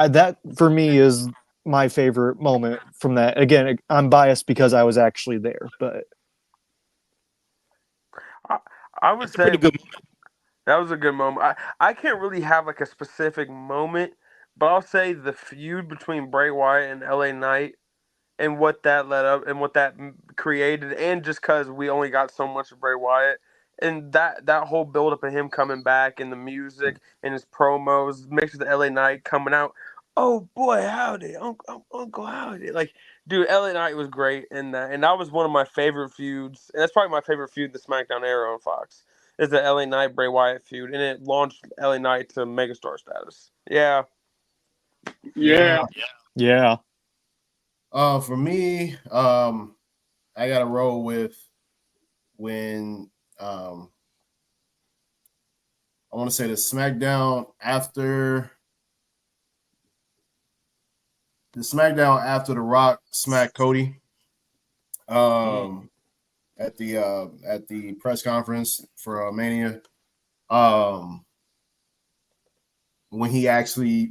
that for me is my favorite moment from that. Again, I'm biased because I was actually there, but I would say that was a good moment. I can't really have like a specific moment, but I'll say the feud between Bray Wyatt and LA Knight and what that led up and what that created, and just because we only got so much of Bray Wyatt and that whole build up of him coming back and the music and his promos mixed with the LA Knight coming out. oh boy, howdy, Uncle Howdy. Like, dude, LA Knight was great in that, and that was one of my favorite feuds. And that's probably my favorite feud, the SmackDown era on Fox. Is the LA Knight Bray Wyatt feud, and it launched LA Knight to megastar status. Yeah. For me, I gotta roll with when I want to say the SmackDown after the Rock smacked Cody. At the press conference for Mania, when he actually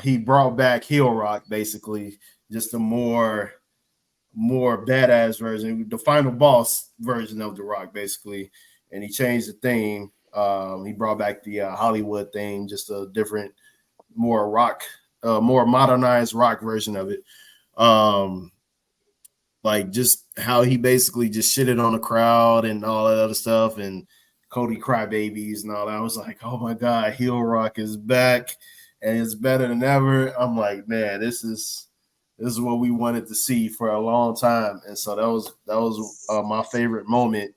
he brought back heel Rock, basically just a more badass version, the final boss version of the Rock, basically, and he changed the theme. He brought back the Hollywood theme, just a different, more modernized Rock version of it. Like just how he basically just shitted on the crowd and all that other stuff, and Cody crybabies and all that. I was like, oh my God, heel Rock is back and it's better than ever. I'm like, man, this is what we wanted to see for a long time. And so that was my favorite moment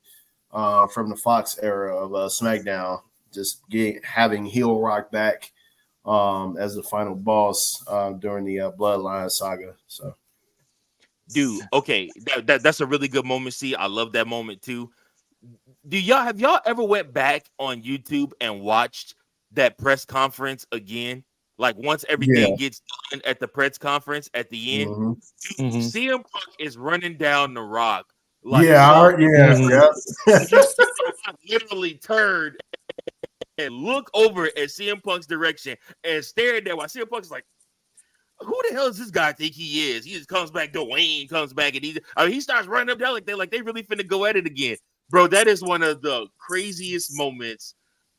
from the Fox era of SmackDown, just having heel Rock back as the final boss during the Bloodline saga. So. Dude, okay, that's a really good moment. See, I love that moment too. Have y'all ever went back on YouTube and watched that press conference again? Like once everything gets done at the press conference at the end, CM Punk is running down the Rock. Like, literally turned and look over at CM Punk's direction and stared there while CM Punk's like, who the hell does this guy think he is? He just comes back. Dwayne comes back and he starts running up there like they really finna go at it again, bro. That is one of the craziest moments.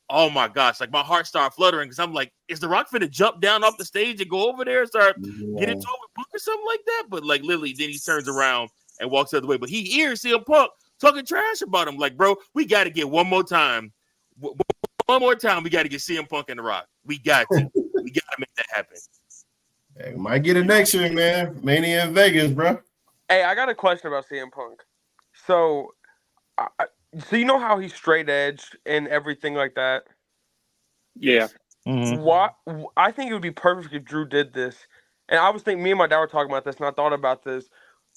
Oh my gosh! Like my heart started fluttering because I'm like, is the Rock finna jump down off the stage and go over there and start get into it with Punk or something like that? But like literally, then he turns around and walks the other way. But he hears CM Punk talking trash about him. Like, bro, we got to get one more time. One more time, we got to get CM Punk and the Rock. We got to make that happen. Hey, we might get it next year, man. Mania in Vegas, bro. Hey, I got a question about CM Punk. So you know how he's straight edged and everything like that? Yeah. I think it would be perfect if Drew did this. And I was thinking, me and my dad were talking about this, and I thought about this.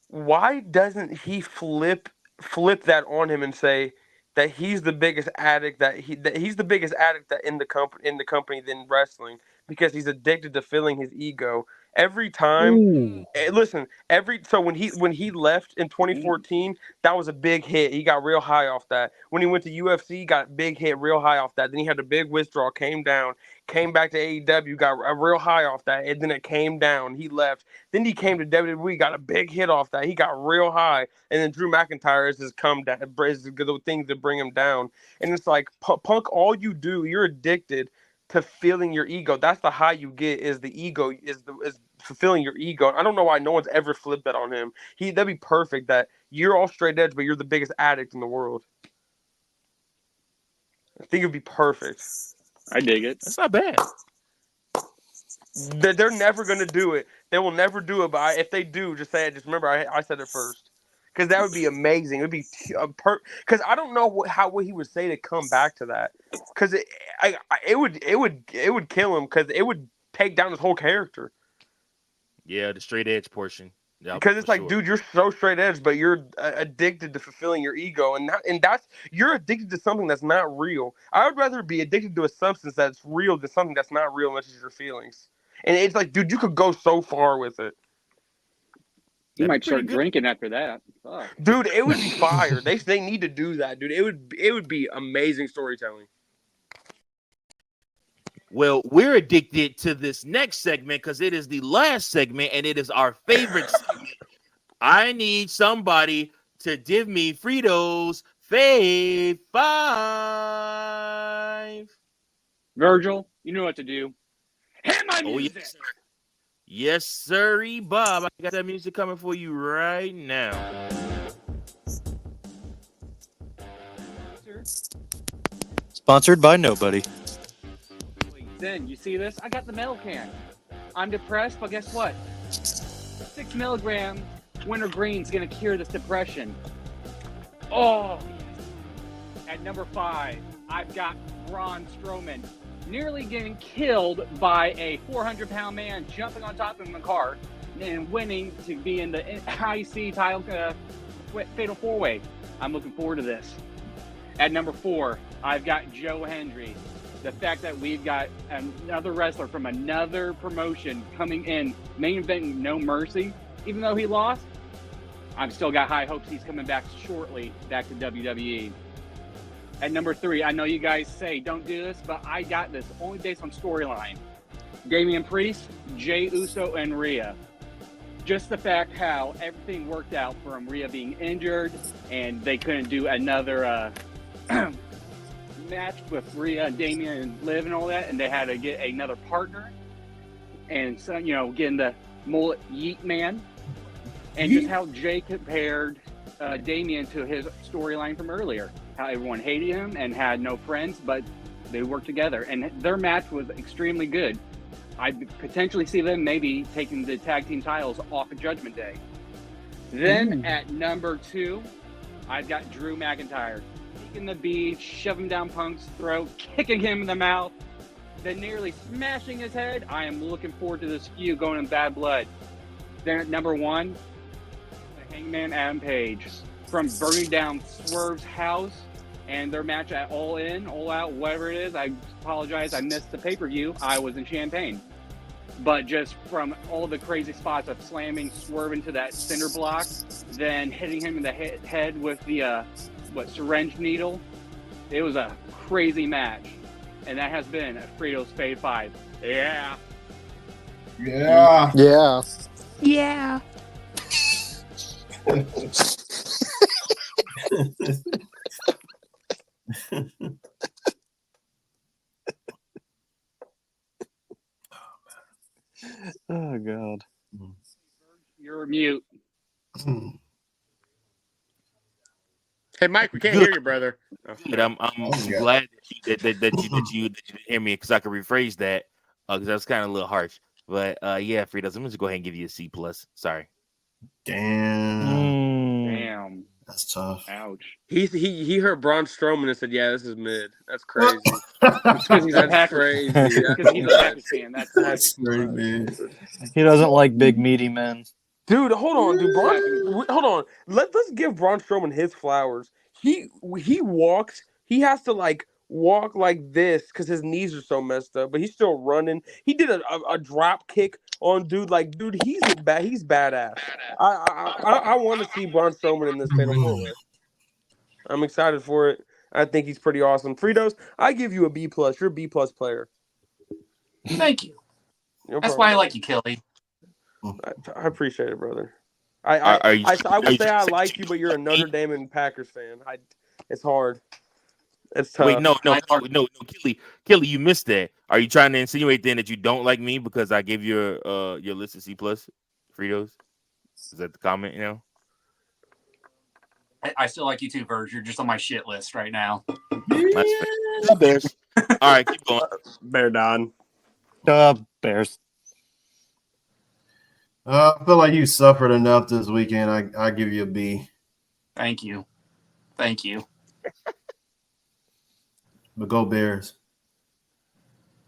Why doesn't he flip that on him and say that he's the biggest addict that he's the biggest addict that in the company than wrestling, because he's addicted to filling his ego every time. So when he left in 2014, that was a big hit. He got real high off that. When he went to UFC, he got a big hit, real high off that. Then he had a big withdrawal, came down, came back to AEW, got a real high off that, and then it came down. He left. Then he came to WWE, got a big hit off that. He got real high, and then Drew McIntyre is his come down, is the things that bring him down. And it's like Punk, all you do, you're addicted to feeling your ego. That's the high you get, is the ego, is fulfilling your ego. I don't know why no one's ever flipped that on him. That'd be perfect, that you're all straight edge, but you're the biggest addict in the world. I think it'd be perfect. I dig it. That's not bad. They're never going to do it. They will never do it, but if they do, just say it. Just remember, I said it first. Because that would be amazing. It would be because I don't know what he would say to come back to that. Because it would kill him, because it would take down his whole character. Yeah, the straight edge portion. Yep, because it's like, dude, you're so straight edge, but you're addicted to fulfilling your ego, and that's you're addicted to something that's not real. I would rather be addicted to a substance that's real than something that's not real, unless it's your feelings. And it's like, dude, you could go so far with it. You might start drinking after that. Fuck. Dude, it would be fire. They need to do that, dude. It would be amazing storytelling. Well, we're addicted to this next segment because it is the last segment and it is our favorite segment. I need somebody to give me Frito's Fave 5. Virgil, you know what to do. Hit my music. Yes, sir. Yes, sirree, Bob. I got that music coming for you right now. Sponsored by nobody. Then you see this? I got the metal can. I'm depressed, but guess what? 6 milligram wintergreen's going to cure this depression. Oh, at number 5, I've got Braun Strowman nearly getting killed by a 400-pound man jumping on top of him in the car and winning to be in the IC title Fatal 4-Way. I'm looking forward to this. At number 4, I've got Joe Hendry. The fact that we've got another wrestler from another promotion coming in, main eventing No Mercy, even though he lost, I've still got high hopes he's coming back shortly, back to WWE. At number 3, I know you guys say don't do this, but I got this only based on storyline. Damian Priest, Jey Uso, and Rhea. Just the fact how everything worked out from Rhea being injured and they couldn't do another match with Rhea and Damian and Liv and all that, and they had to get another partner. And so, getting the mullet Yeet Man. And just how Jey compared Damian to his storyline from earlier. How everyone hated him and had no friends, but they worked together. And their match was extremely good. I potentially see them maybe taking the tag team titles off of Judgment Day. Then at number 2, I've got Drew McIntyre. Taking the beach, shoving him down Punk's throat, kicking him in the mouth, then nearly smashing his head. I am looking forward to this feud going in Bad Blood. Then at number 1, the Hangman Adam Page. From burning down Swerve's house and their match at All In, All Out, whatever it is. I apologize, I missed the pay-per-view. I was in Champaign. But just from all the crazy spots of slamming Swerve into that cinder block, then hitting him in the head with the, syringe needle. It was a crazy match. And that has been Frito's Fade 5. Yeah. Yeah. Yeah. Yeah. Oh God. You're mute. Hey, Mike, we can't hear you, brother. But I'm glad that you didn't hear me, because I could rephrase that, because that was kind of a little harsh. But yeah, Fritos, I'm just go ahead and give you a C+. Sorry. Damn. That's tough. Ouch. He heard Braun Strowman and said, "Yeah, this is mid." That's crazy. That's crazy. Because he's a Packers fan. That's crazy. He doesn't like big meaty men. Dude, hold on, dude. Hold on. Let's give Braun Strowman his flowers. He walks. He has to walk like this because his knees are so messed up. But he's still running. He did a drop kick on dude. Dude, he's badass. I want to see Braun Strowman in this Fatal 4-Way. I'm excited for it. I think he's pretty awesome. Fritos, I give you a B+. You're a B+ player. Thank you. That's why I like you, Kelly. I appreciate it, brother. I would say I like you, but you're a Notre Dame and Packers fan. It's hard. It's tough. Wait, no, Kelly, you missed that. Are you trying to insinuate then that you don't like me because I gave you your list of C+, Fritos? Is that the comment, I still like you too, Verge. You're just on my shit list right now. That's fair. Bears. All right, keep going. Bear Don. Bears. I feel like you suffered enough this weekend. I give you a B. Thank you. But go Bears.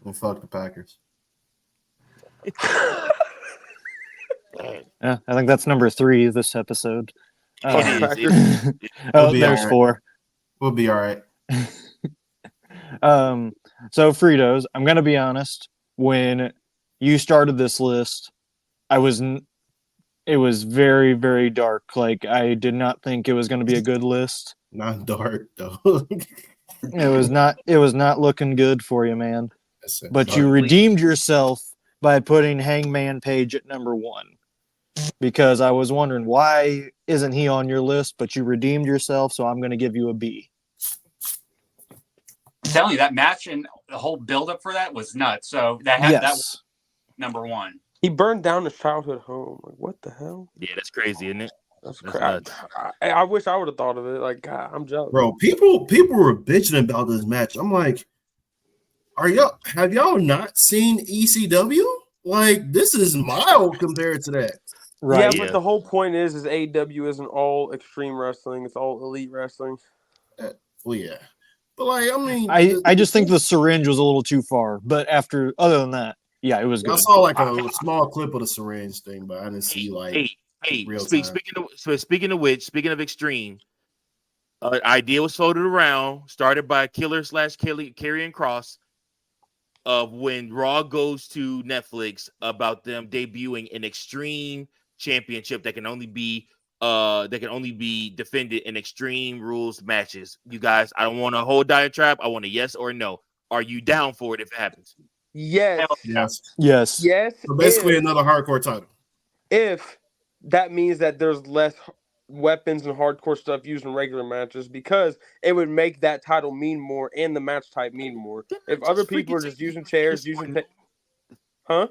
And fuck the Packers. Yeah, I think that's number 3 this episode. There's There's 4. We'll be all right. So Fritos, I'm gonna be honest. When you started this list, it was very, very dark. I did not think it was going to be a good list. Not dark though. It was not looking good for you, man. But you Darkly. redeemed yourself by putting Hangman Page at number 1. Because I was wondering, why isn't he on your list? But you redeemed yourself, so I'm going to give you a B. I'm telling you, that match and the whole build-up for that was nuts. So that was number 1. He burned down his childhood home. What the hell? Yeah, that's crazy, isn't it? That's crazy. I wish I would have thought of it. God, I'm jealous. Bro, people were bitching about this match. I'm like, have y'all not seen ECW? Like, this is mild compared to that. Right. Yeah, but the whole point is AEW isn't all extreme wrestling; it's all elite wrestling. Well, yeah, but like, I mean, I just think the syringe was a little too far. But other than that, yeah, it was good. I saw like a small clip of the syringe thing, but I didn't see like real time. Speaking of extreme, idea was floated around, started by Killer/Karrion Kross, of when Raw goes to Netflix about them debuting an extreme championship that can only be defended in extreme rules matches. You guys, I don't want a whole diatribe. I want a yes or no. Are you down for it if it happens? Yes. Yes. So basically another hardcore title. If that means that there's less weapons and hardcore stuff used in regular matches, because it would make that title mean more and the match type mean more. If other people are just using chairs, huh?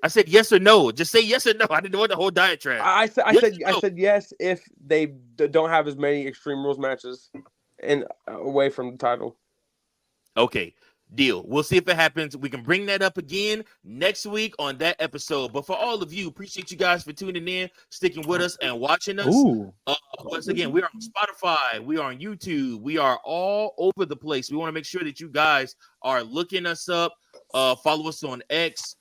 I said yes or no. Just say yes or no. I didn't want the whole diatribe. I said yes if they don't have as many Extreme Rules matches and away from the title. Okay. Deal. We'll see if it happens. We can bring that up again next week on that episode. But for all of you, appreciate you guys for tuning in, sticking with us, and watching us. Once again, we are on Spotify, we are on YouTube, we are all over the place. We want to make sure that you guys are looking us up. Follow us on X.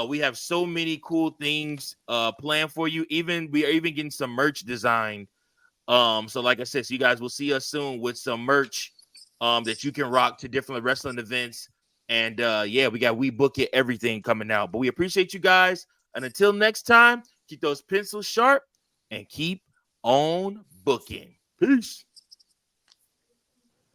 We have so many cool things planned for you. We are even getting some merch designed. So like I said, so you guys will see us soon with some merch that you can rock to different wrestling events. And we got We Book It everything coming out. But we appreciate you guys. And until next time, keep those pencils sharp and keep on booking. Peace.